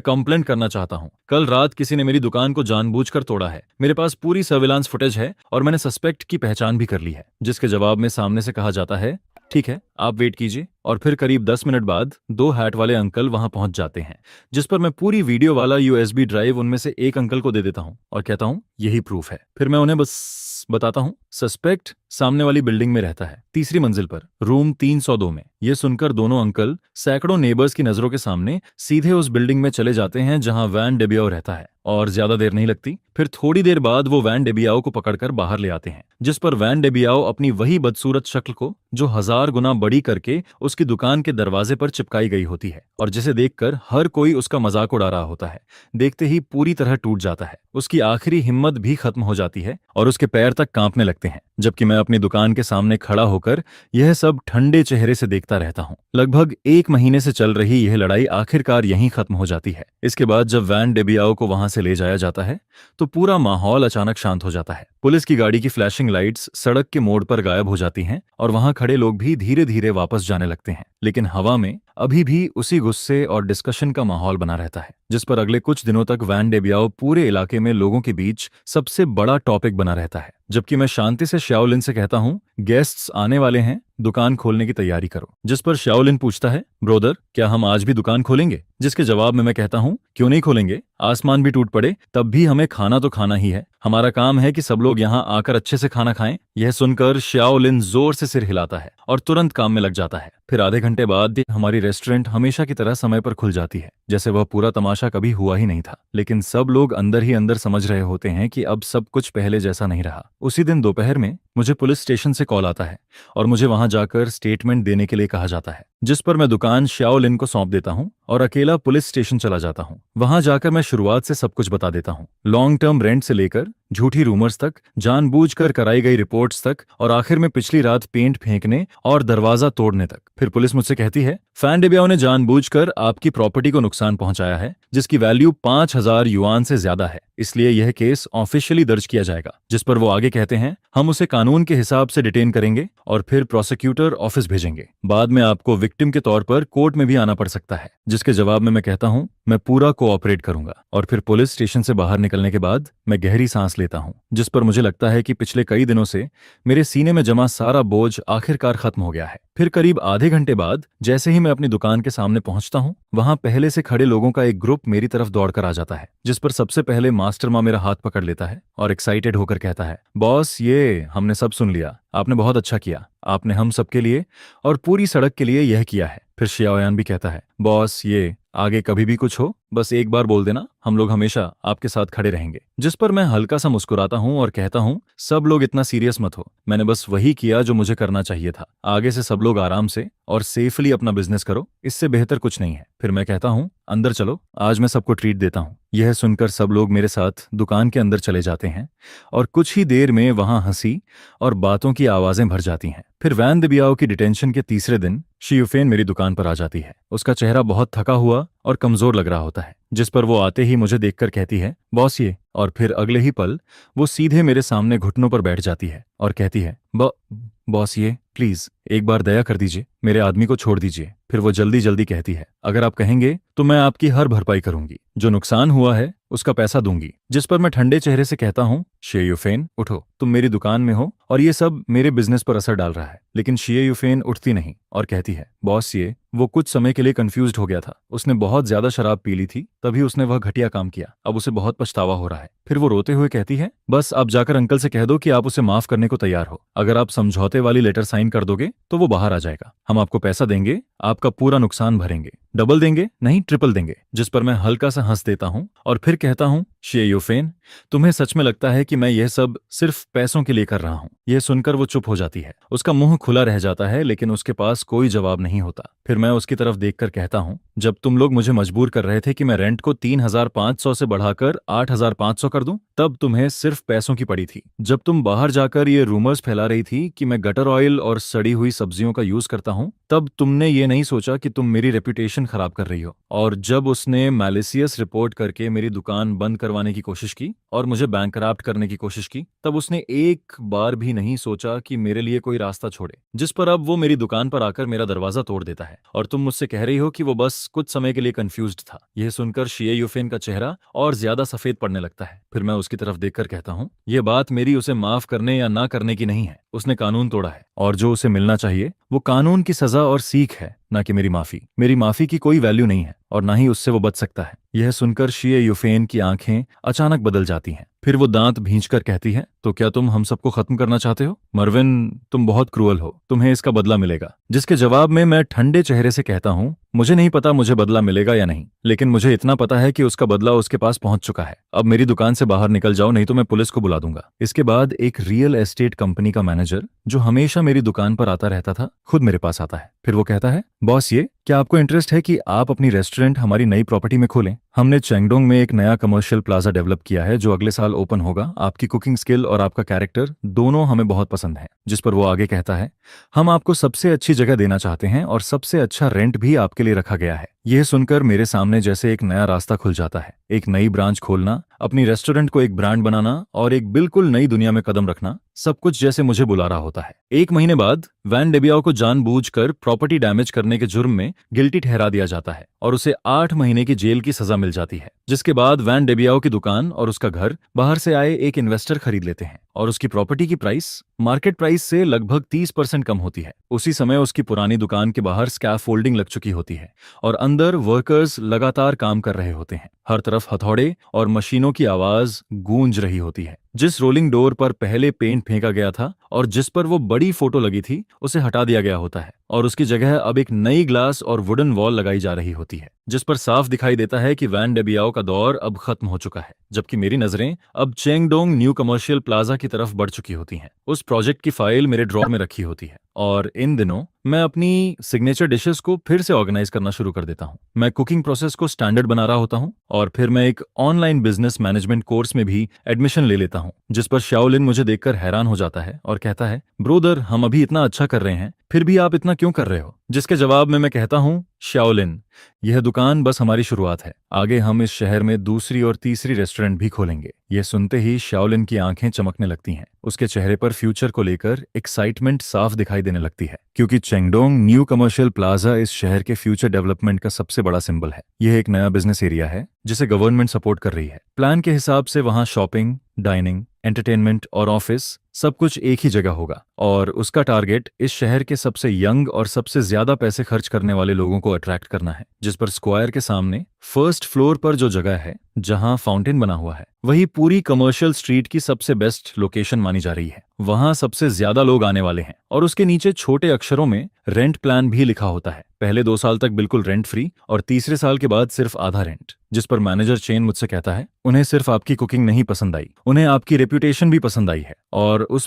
कंप्लेंट करना चाहता हूँ। कल रात किसी ने मेरी दुकान को जानबूझकर तोड़ा है। मेरे पास पूरी सर्विलांस फुटेज है और मैंने सस्पेक्ट की पहचान भी कर ली है। जिसके जवाब में सामने से कहा जाता है, ठीक है, आप वेट कीजिए। और फिर करीब 10 मिनट बाद 2 हैट वाले अंकल वहां पहुंच जाते हैं। जिस पर मैं पूरी वीडियो वाला यूएसबी ड्राइव उनमें से एक अंकल को दे देता हूं और कहता हूं, यही प्रूफ है। फिर मैं उन्हें बस बताता हूं, सस्पेक्ट सामने वाली बिल्डिंग में रहता है, तीसरी मंजिल पर, रूम 302 में। ये सुनकर दोनों अंकल सैकड़ों नेबर्स की नजरों के सामने सीधे उस बिल्डिंग में चले जाते हैं जहां वैन डेबियाओ रहता है। और ज्यादा देर नहीं लगती, फिर थोड़ी देर बाद वो वैन डेबियाओ को पकड़कर बाहर ले आते हैं। जिस पर वैन डेबियाओ अपनी वही बदसूरत शक्ल को, जो 1000 गुना बड़ी करके उसकी दुकान के दरवाजे पर चिपकाई गई होती है और जिसे देखकर हर कोई उसका मजाक उड़ा रहा होता है, देखते ही पूरी तरह टूट जाता है। उसकी आखिरी हिम्मत भी खत्म हो जाती है और उसके पैर तक कांपने लगते हैं। जबकि मैं अपनी दुकान के सामने खड़ा होकर यह सब ठंडे चेहरे से देखता रहता हूँ। लगभग 1 महीने से चल रही यह लड़ाई आखिरकार यहीं खत्म हो जाती है। इसके बाद जब वैन डेबियाओ को वहां से ले जाया जाता है तो पूरा माहौल अचानक शांत हो जाता है। पुलिस की गाड़ी की फ्लैशिंग लाइट्स सड़क के मोड़ पर गायब हो जाती हैं और वहां खड़े लोग भी धीरे धीरे वापस जाने लगते हैं। लेकिन हवा में अभी भी उसी गुस्से और डिस्कशन का माहौल बना रहता है, जिस पर अगले कुछ दिनों तक वैन डेबियाओ पूरे इलाके में लोगों के बीच सबसे बड़ा टॉपिक बना रहता है। जबकि मैं शांति से शाओलिन से कहता हूँ, गेस्ट्स आने वाले हैं, दुकान खोलने की तैयारी करो। जिस पर शाओलिन पूछता है, ब्रोदर, क्या हम आज भी दुकान खोलेंगे? जिसके जवाब में मैं कहता हूँ, क्यों नहीं खोलेंगे? आसमान भी टूट पड़े तब भी हमें खाना तो खाना ही है। हमारा काम है कि सब लोग यहाँ आकर अच्छे से खाना खाएं। यह सुनकर शाओलिन जोर से सिर हिलाता है और तुरंत काम में लग जाता है। फिर आधे घंटे बाद हमारी रेस्टोरेंट हमेशा की तरह समय पर खुल जाती है, जैसे वह पूरा तमाशा कभी हुआ ही नहीं था। लेकिन सब लोग अंदर ही अंदर समझ रहे होते हैं कि अब सब कुछ पहले जैसा नहीं रहा। उसी दिन दोपहर में मुझे पुलिस स्टेशन से कॉल आता है और मुझे वहां जाकर स्टेटमेंट देने के लिए कहा जाता है। जिस पर मैं दुकान शाओलिन को सौंप देता हूं और अकेला पुलिस स्टेशन चला जाता हूं। वहां जाकर मैं शुरुआत से सब कुछ बता देता हूं, लॉन्ग टर्म रेंट से लेकर झूठी रूमर्स तक, जानबूझकर कराई गई रिपोर्ट्स तक और आखिर में पिछली रात पेंट फेंकने और दरवाजा तोड़ने तक। फिर पुलिस मुझसे कहती है, वैन डेबियाओ ने जानबूझकर आपकी प्रॉपर्टी को नुकसान पहुंचाया है जिसकी वैल्यू 5,000 युआन से ज्यादा है, इसलिए यह केस ऑफिशियली दर्ज किया जाएगा। जिस पर वो आगे कहते हैं, हम उसे कानून के हिसाब से डिटेन करेंगे और फिर प्रोसिक्यूटर ऑफिस भेजेंगे। बाद में आपको विक्टिम के तौर पर कोर्ट में भी आना पड़ सकता है। जिसके जवाब में मैं कहता हूं, मैं पूरा कोऑपरेट करूंगा। और फिर पुलिस स्टेशन से बाहर निकलने के बाद मैं गहरी सांस लेता हूं, जिस पर मुझे लगता है कि पिछले कई दिनों से मेरे सीने में जमा सारा बोझ आखिरकार खत्म हो गया है। फिर करीब आधे घंटे बाद जैसे ही मैं अपनी दुकान के सामने पहुंचता हूं, वहां पहले से खड़े लोगों का एक ग्रुप मेरी तरफ दौड़कर आ जाता है। जिस पर सबसे पहले मास्टर माँ मेरा हाथ पकड़ लेता है और एक्साइटेड होकर कहता है, बॉस, ये हमने सब सुन लिया, आपने बहुत अच्छा किया। आपने हम सबके लिए और पूरी सड़क के लिए यह किया है। फिर शियाओयान भी कहता है, बॉस, ये आगे कभी भी कुछ हो बस एक बार बोल देना, हम लोग हमेशा आपके साथ खड़े रहेंगे। जिस पर मैं हल्का सा मुस्कुराता हूं और कहता हूं, सब लोग इतना सीरियस मत हो, मैंने बस वही किया जो मुझे करना चाहिए था। आगे से सब लोग आराम से और सेफली अपना बिजनेस करो, इससे बेहतर कुछ नहीं है। फिर मैं कहता हूं, अंदर चलो, आज मैं सबको ट्रीट देता हूं। यह सुनकर सब लोग मेरे साथ दुकान के अंदर चले जाते हैं और कुछ ही देर में वहां हंसी और बातों की आवाजें भर जाती हैं। फिर वैन डेबियाओ की डिटेंशन के तीसरे दिन शियुफेन मेरी दुकान पर आ जाती है। उसका चेहरा बहुत थका हुआ और कमजोर लग रहा होता है। जिस पर वो आते ही मुझे देखकर कहती है, बॉस, ये। और फिर अगले ही पल वो सीधे मेरे सामने घुटनों पर बैठ जाती है और कहती है, बॉस, ये प्लीज एक बार दया कर दीजिए, मेरे आदमी को छोड़ दीजिए। फिर वो जल्दी जल्दी कहती है, अगर आप कहेंगे तो मैं आपकी हर भरपाई करूंगी, जो नुकसान हुआ है उसका पैसा दूंगी। जिस पर मैं ठंडे चेहरे से कहता हूँ, शियुफेन, उठो, तुम मेरी दुकान में हो और ये सब मेरे बिजनेस पर असर डाल रहा है। लेकिन शिए यूफेन उठती नहीं और कहती है, बॉस ये वो कुछ समय के लिए कंफ्यूज्ड हो गया था, उसने बहुत ज्यादा शराब पी ली थी, तभी उसने वह घटिया काम किया, अब उसे बहुत पछतावा हो रहा है। फिर वो रोते हुए कहती है, बस आप जाकर अंकल से कह दो कि आप उसे माफ करने को तैयार हो। अगर आप समझौते वाली लेटर साइन कर दोगे तो वो बाहर आ जाएगा, हम आपको पैसा देंगे, आपका पूरा नुकसान भरेंगे, डबल देंगे नहीं ट्रिपल देंगे। जिस पर मैं हल्का सा हंस देता हूँ और फिर कहता हूँ, शिए यूफेन तुम्हें सच में लगता है कि मैं यह सब सिर्फ पैसों के लिए कर रहा हूँ? यह सुनकर वो चुप हो जाती है, उसका मुंह खुला रह जाता है लेकिन उसके पास कोई जवाब नहीं होता। फिर मैं उसकी तरफ देखकर कहता हूँ, जब तुम लोग मुझे मजबूर कर रहे थे कि मैं रेंट को 3,500 से बढ़ाकर 8,500 कर दूं, तब तुम्हें सिर्फ पैसों की पड़ी थी। जब तुम बाहर जाकर ये रूमर्स फैला रही थी कि मैं गटर ऑयल और सड़ी हुई सब्जियों का यूज करता हूँ, तब तुमने ये नहीं सोचा कि तुम मेरी रेपुटेशन खराब कर रही हो। और जब उसने मैलिसियस रिपोर्ट करके मेरी दुकान बंद करवाने की कोशिश की और मुझे बैंकरप्ट करने की कोशिश की, तब उसने एक बार भी नहीं सोचा कि मेरे लिए कोई रास्ता छोड़े। जिस पर अब वो मेरी दुकान पर आकर मेरा दरवाजा तोड़ देता है और तुम मुझसे कह रही हो कि वो बस कुछ समय के लिए कंफ्यूज्ड था। यह सुनकर शिए यूफेन का चेहरा और ज्यादा सफेद पड़ने लगता है। फिर मैं उसकी तरफ देखकर कहता हूँ, यह बात मेरी उसे माफ करने या ना करने की नहीं है, उसने कानून तोड़ा है और जो उसे मिलना चाहिए वो कानून की सजा और सीख है, ना कि मेरी माफी। मेरी माफी की कोई वैल्यू नहीं है और ना ही उससे वो बच सकता है। यह सुनकर शिए यूफेन की आंखें अचानक बदल जाती हैं। फिर वो दांत भींचकर कहती है, तो क्या तुम हम सबको खत्म करना चाहते हो? मरविन तुम बहुत क्रूअल हो, तुम्हें इसका बदला मिलेगा। जिसके जवाब में मैं ठंडे चेहरे से कहता हूँ, मुझे नहीं पता मुझे बदला मिलेगा या नहीं, लेकिन मुझे इतना पता है कि उसका बदला उसके पास पहुंच चुका है। अब मेरी दुकान से बाहर निकल जाओ, नहीं तो मैं पुलिस को बुला दूंगा। इसके बाद एक रियल एस्टेट कंपनी का मैनेजर जो हमेशा मेरी दुकान पर आता रहता था, खुद मेरे पास आता है। फिर वो कहता है, बॉस ये क्या आपको इंटरेस्ट है कि आप अपनी रेस्टोरेंट हमारी नई प्रॉपर्टी में खोलें? हमने चेंगडोंग में एक नया कमर्शियल प्लाजा डेवलप किया है जो अगले साल ओपन होगा। आपकी कुकिंग स्किल और आपका कैरेक्टर दोनों हमें बहुत पसंद है। जिस पर वो आगे कहता है, हम आपको सबसे अच्छी जगह देना चाहते हैं और सबसे अच्छा रेंट भी आपके लिए रखा गया है। यह सुनकर मेरे सामने जैसे एक नया रास्ता खुल जाता है। एक नई ब्रांच खोलना, अपनी रेस्टोरेंट को एक ब्रांड बनाना और एक बिल्कुल नई दुनिया में कदम रखना, सब कुछ जैसे मुझे बुला रहा होता है। 1 महीने बाद वैन डेबियाओ को जानबूझकर प्रॉपर्टी डैमेज करने के जुर्म में गिल्टी ठहरा दिया जाता है और उसे 8 महीने की जेल की सजा मिल जाती है। जिसके बाद वैन डेबियाओ की दुकान और उसका घर बाहर से आए एक इन्वेस्टर खरीद लेते हैं और उसकी प्रॉपर्टी की प्राइस मार्केट प्राइस से लगभग 30% कम होती है। उसी समय उसकी पुरानी दुकान के बाहर स्कैफोल्डिंग लग चुकी होती है और अंदर वर्कर्स लगातार काम कर रहे होते हैं। हर तरफ हथौड़े और मशीनों की आवाज गूंज रही होती है। जिस रोलिंग डोर पर पहले पेंट फेंका गया था और जिस पर वो बड़ी फोटो लगी थी, उसे हटा दिया गया होता है और उसकी जगह अब एक नई ग्लास और वुडन वॉल लगाई जा रही होती है, जिस पर साफ दिखाई देता है कि वैन डेबियाओ का दौर अब खत्म हो चुका है। जबकि मेरी नजरें अब चेंगडोंग न्यू कमर्शियल प्लाजा की तरफ बढ़ चुकी होती हैं। उस प्रोजेक्ट की फाइल मेरे ड्रॉर में रखी होती है और इन दिनों मैं अपनी सिग्नेचर डिशेस को फिर से ऑर्गेनाइज करना शुरू कर देता हूँ। मैं कुकिंग प्रोसेस को स्टैंडर्ड बना रहा होता हूँ और फिर मैं एक ऑनलाइन बिजनेस मैनेजमेंट कोर्स में भी एडमिशन ले लेता हूँ, जिस पर शाओलिन मुझे देखकर हैरान हो जाता है और कहता है, ब्रोदर हम अभी इतना अच्छा कर रहे हैं, फिर भी आप इतना क्यों कर रहे हो? जिसके जवाब में मैं कहता हूँ, शाओलिन यह दुकान बस हमारी शुरुआत है, आगे हम इस शहर में दूसरी और तीसरी रेस्टोरेंट भी खोलेंगे। यह सुनते ही शाओलिन की आंखें चमकने लगती हैं। उसके चेहरे पर फ्यूचर को लेकर एक्साइटमेंट साफ दिखाई देने लगती है, क्योंकि चेंगडोंग न्यू कमर्शियल प्लाजा इस शहर के फ्यूचर डेवलपमेंट का सबसे बड़ा सिंबल है। यह एक नया बिजनेस एरिया है जिसे गवर्नमेंट सपोर्ट कर रही है। प्लान के हिसाब से वहां शॉपिंग, डाइनिंग, एंटरटेनमेंट और ऑफिस सब कुछ एक ही जगह होगा और उसका टारगेट इस शहर के सबसे यंग और सबसे ज्यादा पैसे खर्च करने वाले लोगों को अट्रैक्ट करना है। जिस पर स्क्वायर के सामने फर्स्ट फ्लोर पर जो जगह है जहां फाउंटेन बना हुआ है, वही पूरी कमर्शियल स्ट्रीट की सबसे बेस्ट लोकेशन मानी जा रही है। वहां सबसे ज्यादा लोग आने वाले हैं और उसके नीचे छोटे अक्षरों में रेंट प्लान भी लिखा होता है। पहले 2 साल तक बिल्कुल रेंट फ्री और तीसरे साल के बाद सिर्फ आधा रेंट। जिस पर मैनेजर चेन मुझसे कहता है, उन्हें सिर्फ आपकी कुकिंग नहीं पसंद आई, उन्हें आपकी रेप्यूटेशन भी पसंद आई है और उस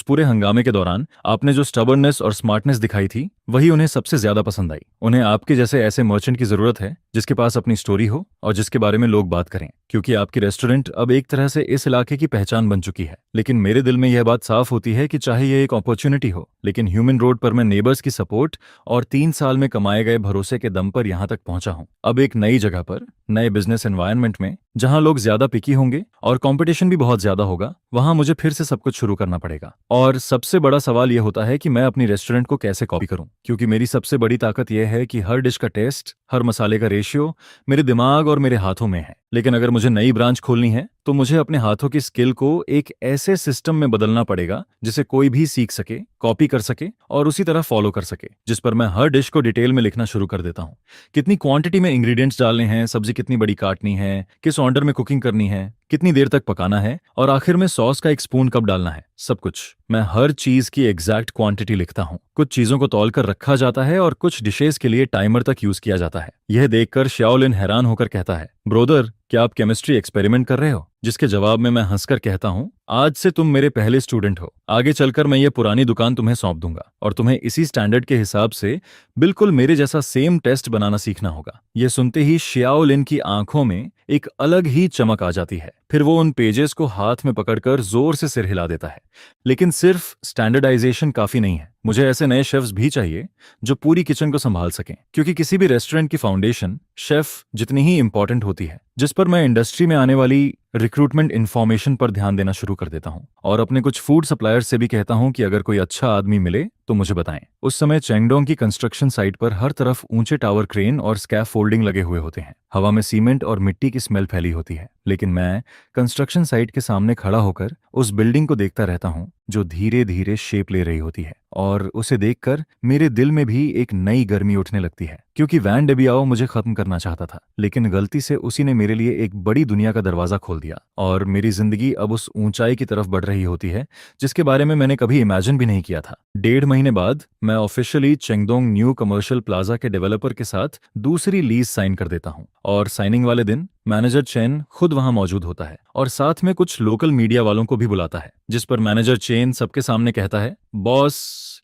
पूरे हंगामे के दौरान आपने जो स्टबर्ननेस और स्मार्टनेस दिखाई थी, वही उन्हें सबसे ज्यादा पसंद आई। उन्हें आपके जैसे ऐसे मर्चेंट की जरूरत है जिसके पास अपनी स्टोरी हो और जिसके बारे में लोग बात करें, क्योंकि आपकी रेस्टोरेंट अब एक तरह से इस इलाके की पहचान बन चुकी है। लेकिन मेरे दिल में यह बात साफ होती है कि चाहे यह एक अपॉर्चुनिटी हो, लेकिन ह्यूमन रोड पर मैं नेबर्स की सपोर्ट और 3 साल में कमाए गए भरोसे के दम पर यहां तक पहुंचा हूं। अब एक नई जगह पर, नए बिजनेस एनवायरनमेंट में, जहां लोग ज्यादा पिकी होंगे और कंपटीशन भी बहुत ज्यादा होगा, वहां मुझे फिर से सब कुछ शुरू करना पड़ेगा। और सबसे बड़ा सवाल यह होता है कि मैं अपनी रेस्टोरेंट को कैसे कॉपी करूं, क्योंकि मेरी सबसे बड़ी ताकत यह है कि हर डिश का टेस्ट, हर मसाले का रेशियो मेरे दिमाग और मेरे हाथों में है। लेकिन अगर मुझे मुझे नई ब्रांच खोलनी है तो मुझे अपने हाथों की स्किल को एक ऐसे सिस्टम में बदलना पड़ेगा जिसे कोई भी सीख सके, कॉपी कर सके और उसी तरह फॉलो कर सके, जिस पर मैं हर डिश को डिटेल में लिखना शुरू कर देता हूँ। कितनी क्वांटिटी में इंग्रेडिएंट्स डालने हैं, सब्जी कितनी बड़ी काटनी है, किस ऑर्डर में कुकिंग करनी है, कितनी देर तक पकाना है और आखिर में सॉस का एक स्पून कब डालना है, सब कुछ। मैं हर चीज की एग्जैक्ट क्वांटिटी लिखता हूँ। कुछ चीजों को तौल कर रखा जाता है और कुछ डिशेस के लिए टाइमर तक यूज किया जाता है। यह देखकर शाओलिन हैरान होकर कहता है, ब्रोदर, क्या आप केमिस्ट्री एक्सपेरिमेंट कर रहे हो? जिसके जवाब में मैं हंसकर कहता हूँ, आज से तुम मेरे पहले स्टूडेंट हो। आगे चलकर मैं ये पुरानी दुकान तुम्हें सौंप दूंगा और तुम्हें इसी स्टैंडर्ड के हिसाब से बिल्कुल मेरे जैसा सेम टेस्ट बनाना सीखना होगा। यह सुनते ही शाओलिन की आंखों में एक अलग ही चमक आ जाती है। फिर वो उन पेजेस को हाथ में पकड़कर जोर से सिर हिला देता है। लेकिन सिर्फ स्टैंडर्डाइजेशन काफी नहीं है, मुझे ऐसे नए शेफ्स भी चाहिए जो पूरी किचन को संभाल सकें, क्योंकि किसी भी रेस्टोरेंट की फाउंडेशन शेफ जितनी ही इंपॉर्टेंट होती है। जिस पर मैं इंडस्ट्री में आने वाली रिक्रूटमेंट इन्फॉर्मेशन पर ध्यान देना शुरू कर देता हूं और अपने कुछ फूड सप्लायर्स से भी कहता हूं कि अगर कोई अच्छा आदमी मिले तो मुझे बताएं। उस समय चेंगडोंग की कंस्ट्रक्शन साइट पर हर तरफ ऊंचे टावर क्रेन और स्कैफोल्डिंग लगे हुए होते हैं। हवा में सीमेंट और मिट्टी की स्मेल फैली होती है, लेकिन मैं कंस्ट्रक्शन साइट के सामने खड़ा होकर उस बिल्डिंग को देखता रहता हूं जो धीरे धीरे शेप ले रही होती है और उसे देखकर मेरे दिल में भी एक नई गर्मी उठने लगती है, क्योंकि वैन डेबियाओ मुझे खत्म करना चाहता था, लेकिन गलती से उसी ने मेरे लिए एक बड़ी दुनिया का दरवाजा खोल दिया और मेरी जिंदगी अब उस ऊंचाई की तरफ बढ़ रही होती है जिसके बारे में मैंने कभी इमेजिन भी नहीं किया था। 1.5 महीने बाद मैं ऑफिशियली चेंगडोंग न्यू कमर्शियल प्लाजा के डेवलपर के साथ दूसरी लीज साइन कर देता हूं और साइनिंग वाले दिन मैनेजर चेन खुद वहां मौजूद होता है और साथ में कुछ लोकल मीडिया वालों को भी बुलाता है, जिस पर मैनेजर चेन सबके सामने कहता है, बॉस,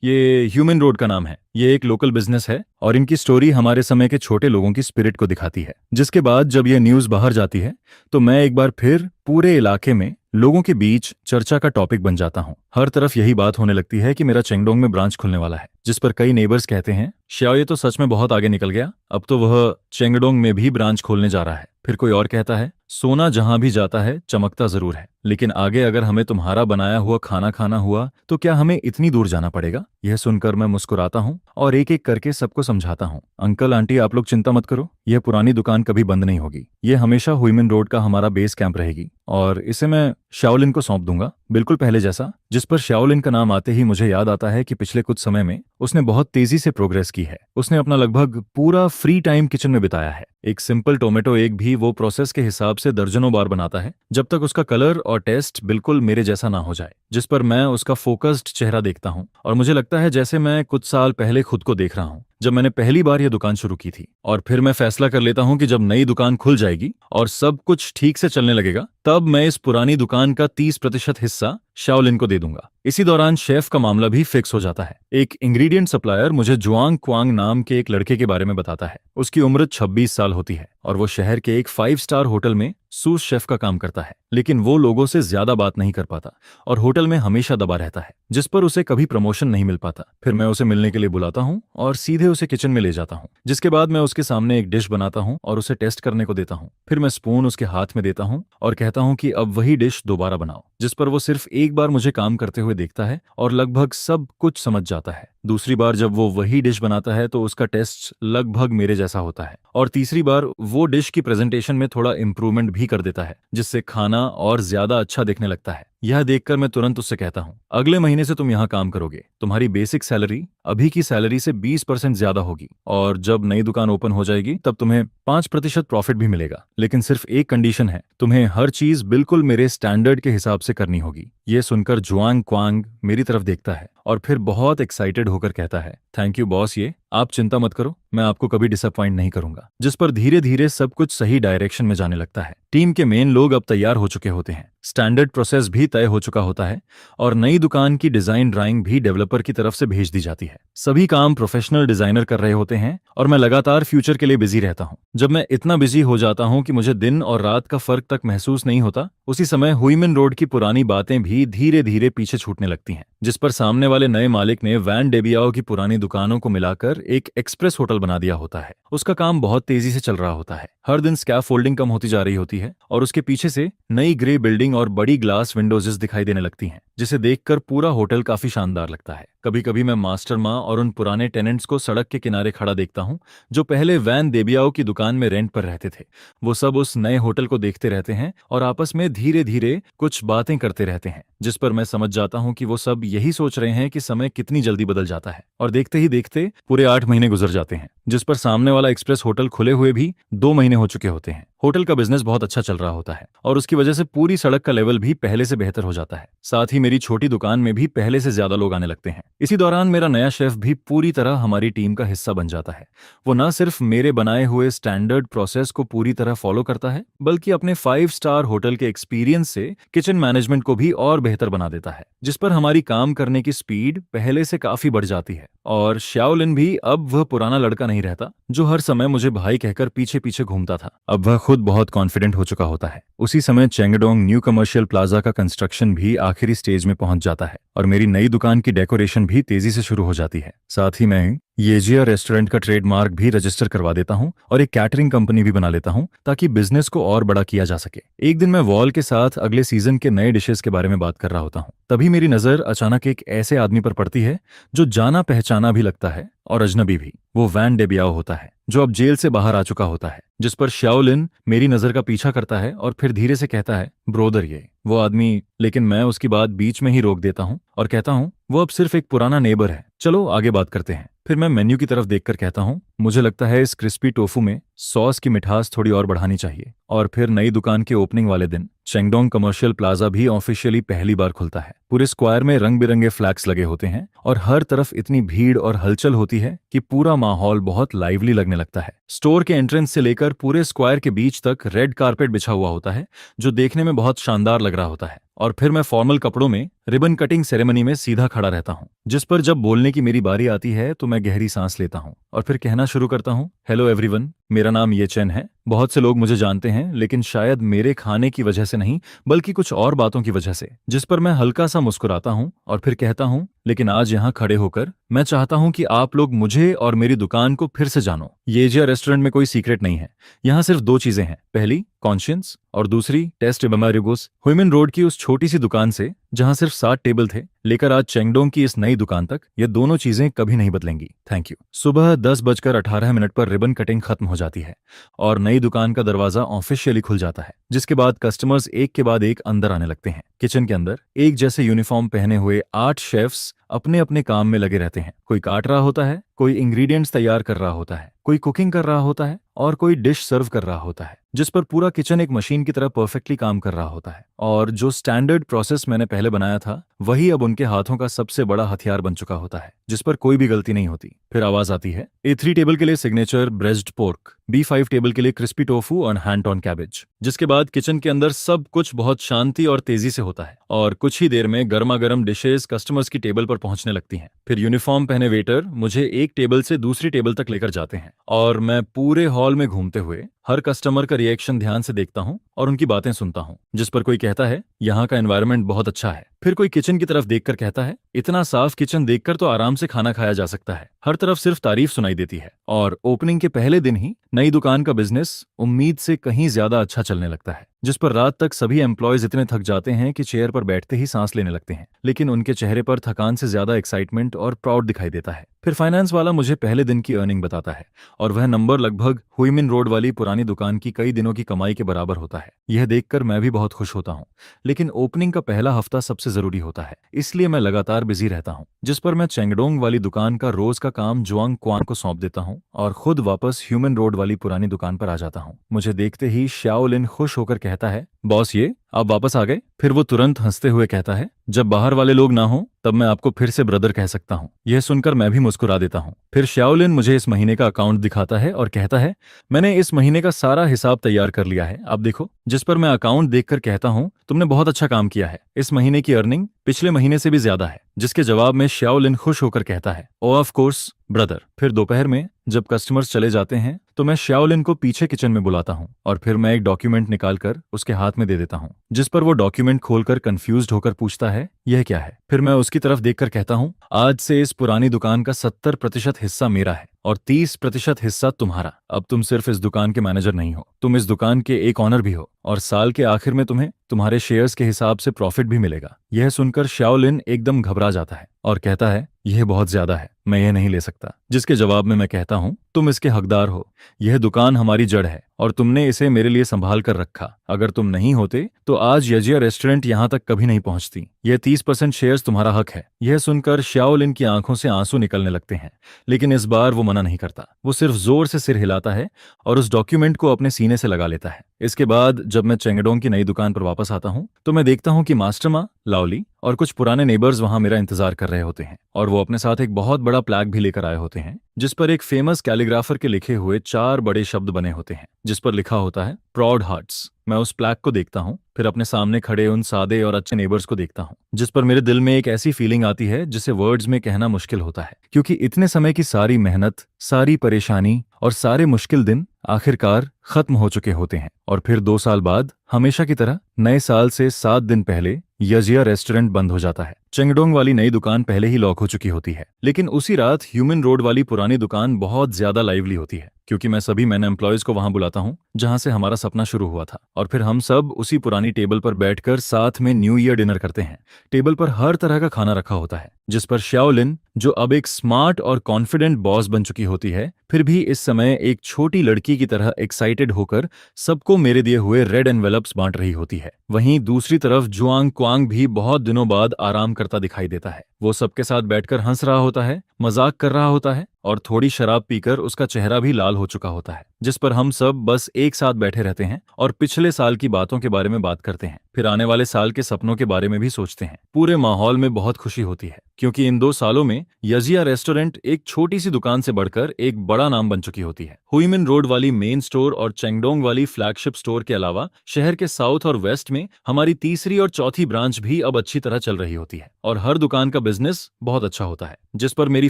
ये ह्यूमन रोड का नाम है, ये एक लोकल बिजनेस है और इनकी स्टोरी हमारे समय के छोटे लोगों की स्पिरिट को दिखाती है। जिसके बाद जब यह न्यूज बाहर जाती है तो मैं एक बार फिर पूरे इलाके में लोगों के बीच चर्चा का टॉपिक बन जाता हूँ। हर तरफ यही बात होने लगती है कि मेरा चेंगडोंग में ब्रांच खुलने वाला है, जिस पर कई नेबर्स कहते हैं, श्याओ ये तो सच में बहुत आगे निकल गया, अब तो वह चेंगडोंग में भी ब्रांच खोलने जा रहा है। फिर कोई और कहता है, सोना जहां भी जाता है चमकता जरूर है, लेकिन आगे अगर हमें तुम्हारा बनाया हुआ खाना खाना हुआ तो क्या हमें इतनी दूर जाना पड़ेगा? यह सुनकर मैं मुस्कुराता हूँ और एक एक करके सबको समझाता हूँ, अंकल आंटी आप लोग चिंता मत करो, यह पुरानी दुकान कभी बंद नहीं होगी, यह हमेशा हुइमिन रोड का हमारा बेस कैंप रहेगी और इसे मैं शाओलिन को सौंप दूंगा, बिल्कुल पहले जैसा। जिस पर शाओलिन का नाम आते ही मुझे याद आता है कि पिछले कुछ समय में उसने बहुत तेजी से प्रोग्रेस की है। उसने अपना लगभग पूरा फ्री टाइम किचन में बिताया है। एक सिंपल टोमेटो एग भी वो प्रोसेस के हिसाब से दर्जनों बार बनाता है जब तक उसका कलर और टेस्ट बिल्कुल मेरे जैसा ना हो जाए। जिस पर मैं उसका फोकस्ड चेहरा देखता हूँ और मुझे लगता है जैसे मैं कुछ साल पहले खुद को देख रहा हूँ जब मैंने पहली बार यह दुकान शुरू की थी। और फिर मैं फैसला कर लेता हूं कि जब नई दुकान खुल जाएगी और सब कुछ ठीक से चलने लगेगा तब मैं इस पुरानी दुकान का 30% हिस्सा शाओलिन को दे दूंगा। इसी दौरान शेफ का मामला भी फिक्स हो जाता है। एक इंग्रेडिएंट सप्लायर मुझे जुआंग क्वांग नाम के एक लड़के के बारे में बताता है। उसकी उम्र 26 साल होती है और वो शहर के एक 5 स्टार होटल में सूस शेफ का काम करता है, लेकिन वो लोगों से ज्यादा बात नहीं कर पाता और होटल में हमेशा दबा रहता है, जिस पर उसे कभी प्रमोशन नहीं मिल पाता। फिर मैं उसे मिलने के लिए बुलाता हूँ और सीधे उसे किचन में ले जाता हूँ, जिसके बाद मैं उसके सामने एक डिश बनाता हूँ और उसे टेस्ट करने को देता हूँ। फिर मैं स्पून उसके हाथ में देता हूँ और कहता हूँ कि अब वही डिश दोबारा बनाओ, जिस पर वो सिर्फ एक बार मुझे काम करते हुए देखता है और लगभग सब कुछ समझ जाता है। दूसरी बार जब वो वही डिश बनाता है तो उसका टेस्ट लगभग मेरे जैसा होता है और तीसरी बार वो डिश की प्रेजेंटेशन में थोड़ा इंप्रूवमेंट भी कर देता है, जिससे खाना और ज्यादा अच्छा दिखने लगता है। यह देखकर मैं तुरंत उससे कहता हूँ, अगले महीने से तुम यहाँ काम करोगे, तुम्हारी बेसिक सैलरी अभी की सैलरी से 20% ज्यादा होगी और जब नई दुकान ओपन हो जाएगी तब तुम्हें 5% प्रॉफिट भी मिलेगा, लेकिन सिर्फ एक कंडीशन है, तुम्हें हर चीज बिल्कुल मेरे स्टैंडर्ड के हिसाब से करनी होगी। ये सुनकर जुआंग क्वांग मेरी तरफ देखता है और फिर बहुत एक्साइटेड होकर कहता है, थैंक यू बॉस, ये आप चिंता मत करो, मैं आपको कभी डिसअपॉइंट नहीं करूंगा। जिस पर धीरे धीरे सब कुछ सही डायरेक्शन में जाने लगता है। टीम के मेन लोग अब तैयार हो चुके होते हैं, स्टैंडर्ड प्रोसेस भी तय हो चुका होता है और नई दुकान की डिजाइन ड्राइंग भी डेवलपर की तरफ से भेज दी जाती है। सभी काम प्रोफेशनल डिजाइनर कर रहे होते हैं और मैं लगातार फ्यूचर के लिए बिजी रहता हूँ। जब मैं इतना बिजी हो जाता हूँ कि मुझे दिन और रात का फर्क तक महसूस नहीं होता, उसी समय हुइमिन रोड की पुरानी बातें भी धीरे धीरे पीछे छूटने लगती हैं। जिस पर सामने वाले नए मालिक ने वैन डेबियाओ की पुरानी दुकानों को मिलाकर एक एक्सप्रेस होटल बना दिया होता है। उसका काम बहुत तेजी से चल रहा होता है। हर दिन स्कैफोल्डिंग कम होती जा रही होती है और उसके पीछे से नई ग्रे बिल्डिंग और बड़ी ग्लास विंडोजेस दिखाई देने लगती हैं, जिसे देखकर पूरा होटल काफी शानदार लगता है। कभी कभी मैं मास्टर माँ और उन पुराने टेनेंट्स को सड़क के किनारे खड़ा देखता हूँ जो पहले वैन देबियाओ की दुकान में रेंट पर रहते थे। वो सब उस नए होटल को देखते रहते हैं और आपस में धीरे धीरे कुछ बातें करते रहते हैं, जिस पर मैं समझ जाता हूँ कि वो सब यही सोच रहे हैं कि समय कितनी जल्दी बदल जाता है। और देखते ही देखते पूरे 8 महीने गुजर जाते हैं, जिस पर सामने वाला एक्सप्रेस होटल खुले हुए भी 2 महीने हो चुके होते हैं। होटल का बिजनेस बहुत अच्छा चल रहा होता है और उसकी वजह से पूरी सड़क का लेवल भी पहले से बेहतर हो जाता है। साथ ही मेरी छोटी दुकान में भी पहले से ज्यादा लोग आने लगते हैं। इसी दौरान मेरा नया शेफ भी पूरी तरह हमारी टीम का हिस्सा बन जाता है। वो न सिर्फ मेरे बनाए हुए स्टैंडर्ड प्रोसेस को पूरी तरह फॉलो करता है, बल्कि अपने 5 स्टार होटल के एक्सपीरियंस से किचन मैनेजमेंट को भी और बेहतर बना देता है, जिस पर हमारी काम करने की स्पीड पहले से काफी बढ़ जाती है। और शाओलिन भी अब वह पुराना लड़का नहीं रहता जो हर समय मुझे भाई कहकर पीछे पीछे घूमता था। अब वह खुद बहुत कॉन्फिडेंट हो चुका होता है। उसी समय चेंगडोंग न्यू कमर्शियल प्लाजा का कंस्ट्रक्शन भी आखिरी स्टेज में पहुंच जाता है और मेरी नई दुकान की डेकोरेशन भी तेजी से शुरू हो जाती है। साथ ही मैं येजिया रेस्टोरेंट का ट्रेडमार्क भी रजिस्टर करवा देता हूं और एक कैटरिंग कंपनी भी बना लेता हूं ताकि बिजनेस को और बड़ा किया जा सके। एक दिन मैं वॉल के साथ अगले सीजन के नए डिशेस के बारे में बात कर रहा होता हूं, तभी मेरी नजर अचानक एक ऐसे आदमी पर पड़ती है जो जाना पहचाना भी लगता है और अजनबी भी। वो वैन डेबियाओ होता है जो अब जेल से बाहर आ चुका होता है, जिस पर शाओलिन मेरी नजर का पीछा करता है और फिर धीरे से कहता है, ब्रोदर ये वो आदमी। लेकिन मैं उसकी बात बीच में ही रोक देता हूँ और कहता हूँ, वो अब सिर्फ एक पुराना नेबर है, चलो आगे बात करते हैं। फिर मैं मेन्यू की तरफ देखकर कहता हूँ, मुझे लगता है इस क्रिस्पी टोफू में सॉस की मिठास थोड़ी और बढ़ानी चाहिए। और फिर नई दुकान के ओपनिंग वाले दिन चेंगडोंग कमर्शियल प्लाजा भी ऑफिशियली पहली बार खुलता है। पूरे स्क्वायर में रंग बिरंगे फ्लैग्स लगे होते हैं और हर तरफ इतनी भीड़ और हलचल होती है कि पूरा माहौल बहुत लाइवली लगने लगता है। स्टोर के एंट्रेंस से लेकर पूरे स्क्वायर के बीच तक रेड कारपेट बिछा हुआ होता है जो देखने में बहुत शानदार लग रहा होता है। और फिर मैं फॉर्मल कपड़ों में रिबन कटिंग सेरेमनी में सीधा खड़ा रहता हूँ, जिस पर जब बोलने की मेरी बारी आती है तो मैं गहरी सांस लेता हूँ और फिर कहना शुरू करता हूँ, हेलो एवरीवन, मेरा नाम ये चेन है। बहुत से लोग मुझे जानते हैं, लेकिन शायद मेरे खाने की वजह से नहीं बल्कि कुछ और बातों की वजह से। जिस पर मैं हल्का सा मुस्कुराता हूँ और फिर कहता हूँ, लेकिन आज यहाँ खड़े होकर मैं चाहता हूँ कि आप लोग मुझे और मेरी दुकान को फिर से जानो। येजिया रेस्टोरेंट में कोई सीक्रेट नहीं है। यहाँ सिर्फ 2 चीजें हैं, पहली कॉन्शियंस और दूसरी टेस्ट बमारिगोस। हुइमिन रोड की उस छोटी सी दुकान से जहाँ सिर्फ 7 टेबल थे लेकर आज चेंगडोंग की इस नई दुकान तक, ये दोनों चीजें कभी नहीं बदलेंगी। Thank you. सुबह 10:18 पर रिबन कटिंग खत्म हो जाती है और नई दुकान का दरवाजा ऑफिशियली खुल जाता है, जिसके बाद कस्टमर्स एक के बाद एक अंदर आने लगते हैं। किचन के अंदर एक जैसे यूनिफॉर्म पहने हुए 8 शेफ्स अपने अपने काम में लगे रहते हैं। कोई काट रहा होता है, कोई इंग्रेडिएंट्स तैयार कर रहा होता है, कोई कुकिंग कर रहा होता है और कोई डिश सर्व कर रहा होता है, जिस पर पूरा किचन एक मशीन की तरह परफेक्टली काम कर रहा होता है। और जो स्टैंडर्ड प्रोसेस मैंने पहले बनाया था वही अब उनके हाथों का सबसे बड़ा हथियार बन चुका होता है, जिस पर कोई भी गलती नहीं होती। फिर आवाज आती है, A3 टेबल के लिए signature braced pork, B5 table के लिए क्रिस्पी टोफू और हैंड ऑन कैबेज। जिसके बाद किचन के अंदर सब कुछ बहुत शांति और तेजी से होता है और कुछ ही देर में गर्मा गर्म डिशेस कस्टमर्स की टेबल पर पहुंचने लगती हैं। फिर यूनिफॉर्म पहने वेटर मुझे एक टेबल से दूसरी टेबल तक लेकर जाते हैं और मैं पूरे हॉल में घूमते हुए हर कस्टमर का रिएक्शन ध्यान से देखता हूं और उनकी बातें सुनता हूं। जिस पर कोई कहता है, यहाँ का एनवायरनमेंट बहुत अच्छा है। फिर कोई किचन की तरफ देखकर कहता है, इतना साफ किचन देखकर तो आराम से खाना खाया जा सकता है। हर तरफ सिर्फ तारीफ सुनाई देती है और ओपनिंग के पहले दिन ही नई दुकान का बिजनेस उम्मीद से कहीं ज्यादा अच्छा चलने लगता है, जिस पर रात तक सभी एम्प्लॉयज इतने थक जाते हैं कि चेयर पर बैठते ही सांस लेने लगते हैं, लेकिन उनके चेहरे पर थकान से ज्यादा एक्साइटमेंट और प्राउड दिखाई देता है। फिर फाइनेंस वाला मुझे पहले दिन की अर्निंग बताता है और वह नंबर लगभग हुइमिन रोड वाली पुरानी दुकान की कई दिनों की कमाई के बराबर होता है। यह देखकर मैं भी बहुत खुश होता हूँ, लेकिन ओपनिंग का पहला हफ्ता सबसे जरूरी होता है, इसलिए मैं लगातार बिजी रहता हूँ। जिस पर मैं चेंगडोंग वाली दुकान का रोज का काम जुआंग क्वान को सौंप देता हूँ और खुद वापस ह्यूमन रोड वाली पुरानी दुकान पर आ जाता हूँ। मुझे देखते ही शाओलिन खुश होकर कहता है, बॉस ये आप वापस आ गए। फिर वो तुरंत हंसते हुए कहता है, जब बाहर वाले लोग ना हो तब मैं आपको फिर से ब्रदर कह सकता हूँ। यह सुनकर मैं भी मुस्कुरा देता हूँ। फिर शाओलिन मुझे इस महीने का अकाउंट दिखाता है और कहता है, मैंने इस महीने का सारा हिसाब तैयार कर लिया है, आप देखो। जिस पर मैं अकाउंट देखकर कहता हूँ, तुमने बहुत अच्छा काम किया है, इस महीने की अर्निंग पिछले महीने से भी ज्यादा है। जिसके जवाब में शाओलिन खुश होकर कहता है, ओ ऑफ कोर्स ब्रदर। फिर दोपहर में जब कस्टमर्स चले जाते हैं तो मैं शाओलिन को पीछे किचन में बुलाता हूँ और फिर मैं एक डॉक्यूमेंट निकालकर उसके हाथ में दे देता हूँ, जिस पर वो डॉक्यूमेंट खोलकर कंफ्यूज्ड होकर पूछता है, यह क्या है। फिर मैं उसकी तरफ देखकर कहता हूँ, आज से इस पुरानी दुकान का 70% हिस्सा मेरा है और 30% हिस्सा तुम्हारा। अब तुम सिर्फ इस दुकान के मैनेजर नहीं हो, तुम इस दुकान के एक ऑनर भी हो, और साल के आखिर में तुम्हें तुम्हारे शेयर्स के हिसाब से प्रॉफिट भी मिलेगा। यह सुनकर शाओलिन एकदम घबरा जाता है और कहता है, यह बहुत ज्यादा है, मैं यह नहीं ले सकता। जिसके जवाब में मैं कहता हूँ, तुम इसके हकदार हो। यह दुकान हमारी जड़ है और तुमने इसे मेरे लिए संभाल कर रखा। अगर तुम नहीं होते तो आज यजिया रेस्टोरेंट यहाँ तक कभी नहीं पहुंचती। यह 30% शेयर्स तुम्हारा हक है। यह सुनकर शाओलिन की आंखों से आंसू निकलने लगते हैं, लेकिन इस बार वो मना नहीं करता। वो सिर्फ जोर से सिर हिलाता है और उस डॉक्यूमेंट को अपने सीने से लगा लेता है। इसके बाद जब मैं चेंगडोंग की नई दुकान पर वापस आता हूँ तो मैं देखता हूँ कि मास्टर माँ, लाओली और कुछ पुराने नेबर्स वहां मेरा इंतजार कर रहे होते हैं, और वो अपने साथ एक बहुत बड़ा प्लैक भी लेकर आए होते हैं जिस पर एक फेमस कैलीग्राफर के लिखे हुए 4 बड़े शब्द बने होते हैं, जिस पर लिखा होता है प्राउड हार्ट्स। मैं उस प्लैक को देखता हूँ, फिर अपने सामने खड़े उन सादे और अच्छे नेबर्स को देखता हूँ, जिस पर मेरे दिल में एक ऐसी फीलिंग आती है जिसे वर्ड्स में कहना मुश्किल होता है, क्योंकि इतने समय की सारी मेहनत, सारी परेशानी और सारे मुश्किल दिन आखिरकार खत्म हो चुके होते हैं। और फिर 2 साल बाद, हमेशा की तरह नए साल से 7 दिन पहले, यजिया रेस्टोरेंट बंद हो जाता है। चेंगडोंग वाली नई दुकान पहले ही लॉक हो चुकी होती है, लेकिन उसी रात ह्यूमन रोड वाली पुरानी दुकान बहुत ज्यादा लाइवली होती है, क्योंकि मैं सभी मैन एम्प्लॉयज को वहां बुलाता हूं जहां से हमारा सपना शुरू हुआ था, और फिर हम सब उसी पुरानी टेबल पर बैठकर साथ में न्यू ईयर डिनर करते हैं। टेबल पर हर तरह का खाना रखा होता है, जिस पर शाओलिन, जो अब एक स्मार्ट और कॉन्फिडेंट बॉस बन चुकी होती है, फिर भी इस समय एक छोटी लड़की की तरह एक्साइटेड होकर सबको मेरे दिए हुए रेड एनवेलप्स बांट रही होती है। वहीं दूसरी तरफ जुआंग क्वांग भी बहुत दिनों बाद आराम करता दिखाई देता है। वो सबके साथ बैठकर हंस रहा होता है, मजाक कर रहा होता है, और थोड़ी शराब पीकर उसका चेहरा भी लाल हो चुका होता है, जिस पर हम सब बस एक साथ बैठे रहते हैं और पिछले साल की बातों के बारे में बात करते हैं, फिर आने वाले साल के सपनों के बारे में भी सोचते हैं। पूरे माहौल में बहुत खुशी होती है, क्योंकि इन 2 सालों में यजिया रेस्टोरेंट एक छोटी सी दुकान से बढ़कर एक बड़ा नाम बन चुकी होती है। हुईमिन रोड वाली मेन स्टोर और चेंगडोंग वाली फ्लैगशिप स्टोर के अलावा शहर के साउथ और वेस्ट में हमारी तीसरी और चौथी ब्रांच भी अब अच्छी तरह चल रही होती है, और हर दुकान का बिजनेस बहुत अच्छा होता है, जिस पर मेरी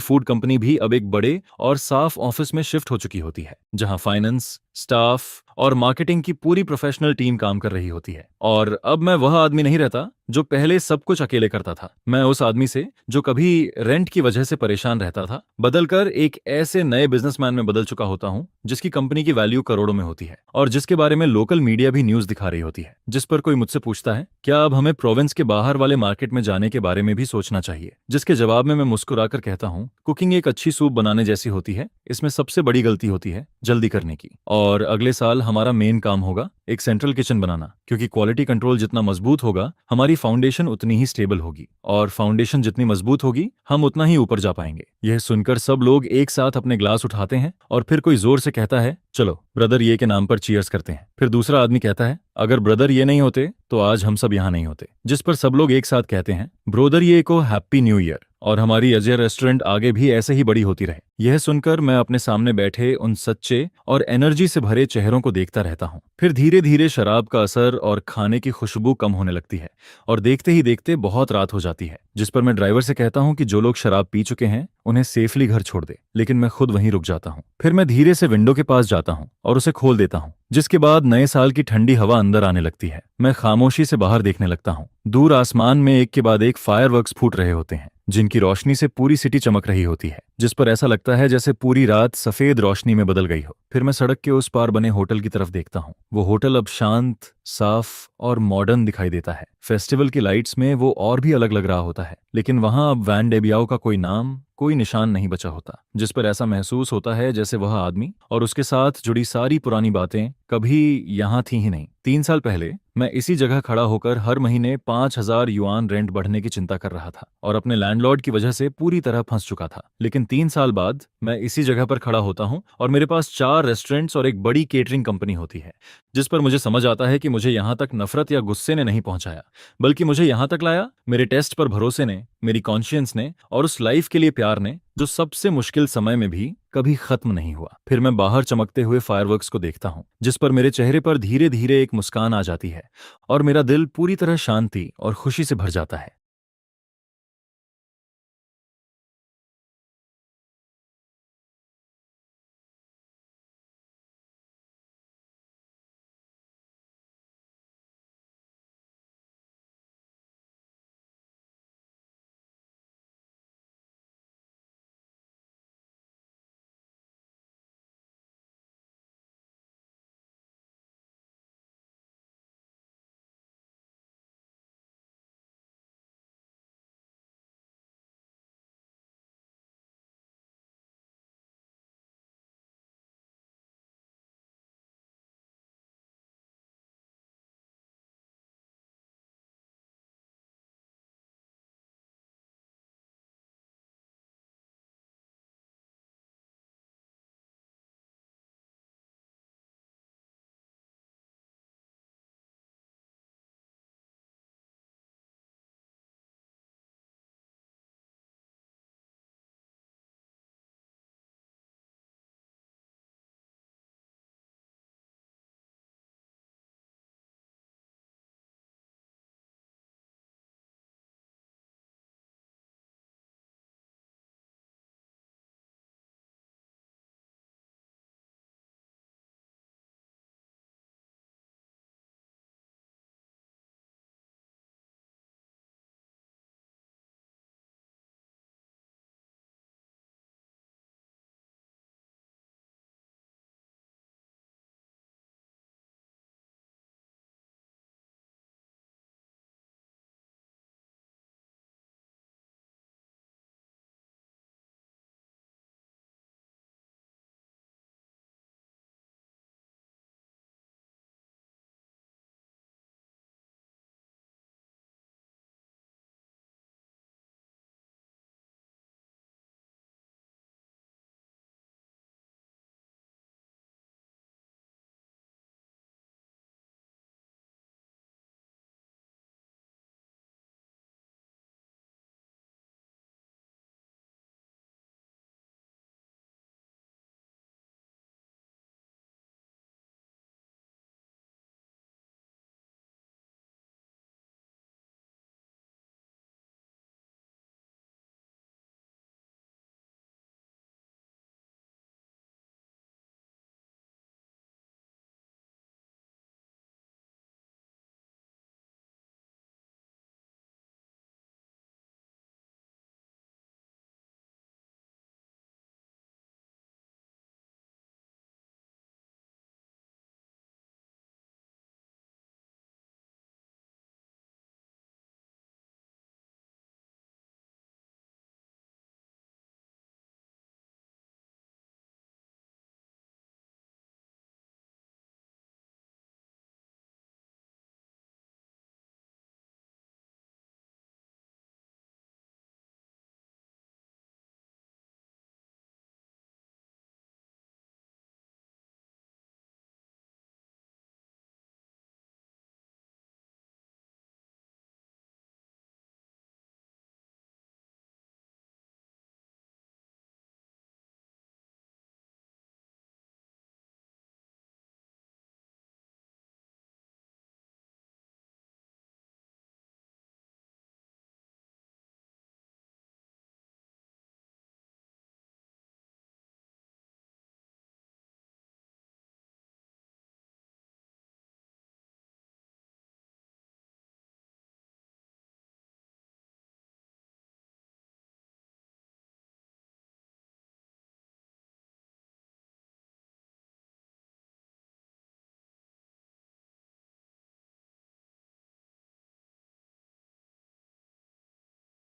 फूड कंपनी भी अब एक बड़े और साफ ऑफिस में शिफ्ट हो चुकी होती है, जहां फाइनेंस, स्टाफ और मार्केटिंग की पूरी प्रोफेशनल टीम काम कर रही होती है। और अब मैं वह आदमी नहीं रहता जो पहले सब कुछ अकेले करता था। मैं उस आदमी से, जो कभी रेंट की वजह से परेशान रहता था, बदलकर एक ऐसे नए बिजनेसमैन में बदल चुका होता हूं जिसकी कंपनी की वैल्यू करोड़ों में होती है, और जिसके बारे में लोकल मीडिया भी न्यूज दिखा रही होती है। जिस पर कोई मुझसे पूछता है, क्या अब हमें प्रोविंस के बाहर वाले मार्केट में जाने के बारे में भी सोचना चाहिए, जिसके जवाब में मैं मुस्कुराकर कहता हूँ, कुकिंग एक अच्छी सूप बनाने जैसी होती है, इसमें सबसे बड़ी गलती होती है जल्दी करने की। और अगले साल हमारा मेन काम होगा एक सेंट्रल किचन बनाना, क्योंकि क्वालिटी कंट्रोल जितना मजबूत होगा, हमारी फाउंडेशन उतनी ही स्टेबल होगी, और फाउंडेशन जितनी मजबूत होगी, हम उतना ही ऊपर जा पाएंगे। यह सुनकर सब लोग एक साथ अपने ग्लास उठाते हैं, और फिर कोई जोर से कहता है, चलो ब्रदर ये के नाम पर चीयर्स करते हैं। फिर दूसरा आदमी कहता है, अगर ब्रदर ये नहीं होते तो आज हम सब यहाँ नहीं होते। जिस पर सब लोग एक साथ कहते हैं, ब्रोदर ये को हैप्पी न्यू ईयर, और हमारी अजय रेस्टोरेंट आगे भी ऐसे ही बड़ी होती रहे। यह सुनकर मैं अपने सामने बैठे उन सच्चे और एनर्जी से भरे चेहरों को देखता रहता हूँ। फिर धीरे धीरे शराब का असर और खाने की खुशबू कम होने लगती है, और देखते ही देखते बहुत रात हो जाती है, जिस पर मैं ड्राइवर से कहता हूँ कि जो लोग शराब पी चुके हैं उन्हें सेफली घर छोड़ दे, लेकिन मैं खुद वहीं रुक जाता हूँ। फिर मैं धीरे से विंडो के पास जाता हूँ और उसे खोल देता हूँ, जिसके बाद नए साल की ठंडी हवा अंदर आने लगती है। मैं खामोशी से बाहर देखने लगता हूँ। दूर आसमान में एक के बाद एक फायरवर्क्स फूट रहे होते हैं, जिनकी रोशनी से पूरी सिटी चमक रही होती है, जिस पर ऐसा लगता है जैसे पूरी रात सफेद रोशनी में बदल गई हो। फिर मैं सड़क के उस पार बने होटल की तरफ देखता हूँ। वो होटल अब शांत, साफ और मॉडर्न दिखाई देता है। फेस्टिवल की लाइट्स में वो और भी अलग लग रहा होता है, लेकिन वहां अब वैन डेबियाओ का कोई नाम, कोई निशान नहीं बचा होता, जिस पर ऐसा महसूस होता है जैसे वह आदमी और उसके साथ जुड़ी सारी पुरानी बातें कभी यहाँ थी ही नहीं। 3 साल पहले मैं इसी जगह खड़ा होकर हर महीने 5,000 युआन रेंट बढ़ने की चिंता कर रहा था, और अपने लैंडलॉर्ड की वजह से पूरी तरह फंस चुका था। लेकिन 3 साल बाद मैं इसी जगह पर खड़ा होता हूँ और मेरे पास 4 रेस्टोरेंट्स और एक बड़ी केटरिंग कंपनी होती है, जिस पर मुझे समझ आता है कि मुझे यहाँ तक नफरत या गुस्से ने नहीं पहुंचाया, बल्कि मुझे यहाँ तक लाया मेरे टेस्ट पर भरोसे ने, मेरी कॉन्शियंस ने, और उस लाइफ के लिए प्यार ने, जो सबसे मुश्किल समय में भी कभी खत्म नहीं हुआ। फिर मैं बाहर चमकते हुए फायरवर्क्स को देखता हूँ, जिस पर मेरे चेहरे पर धीरे धीरे एक मुस्कान आ जाती है, और मेरा दिल पूरी तरह शांति और खुशी से भर जाता है।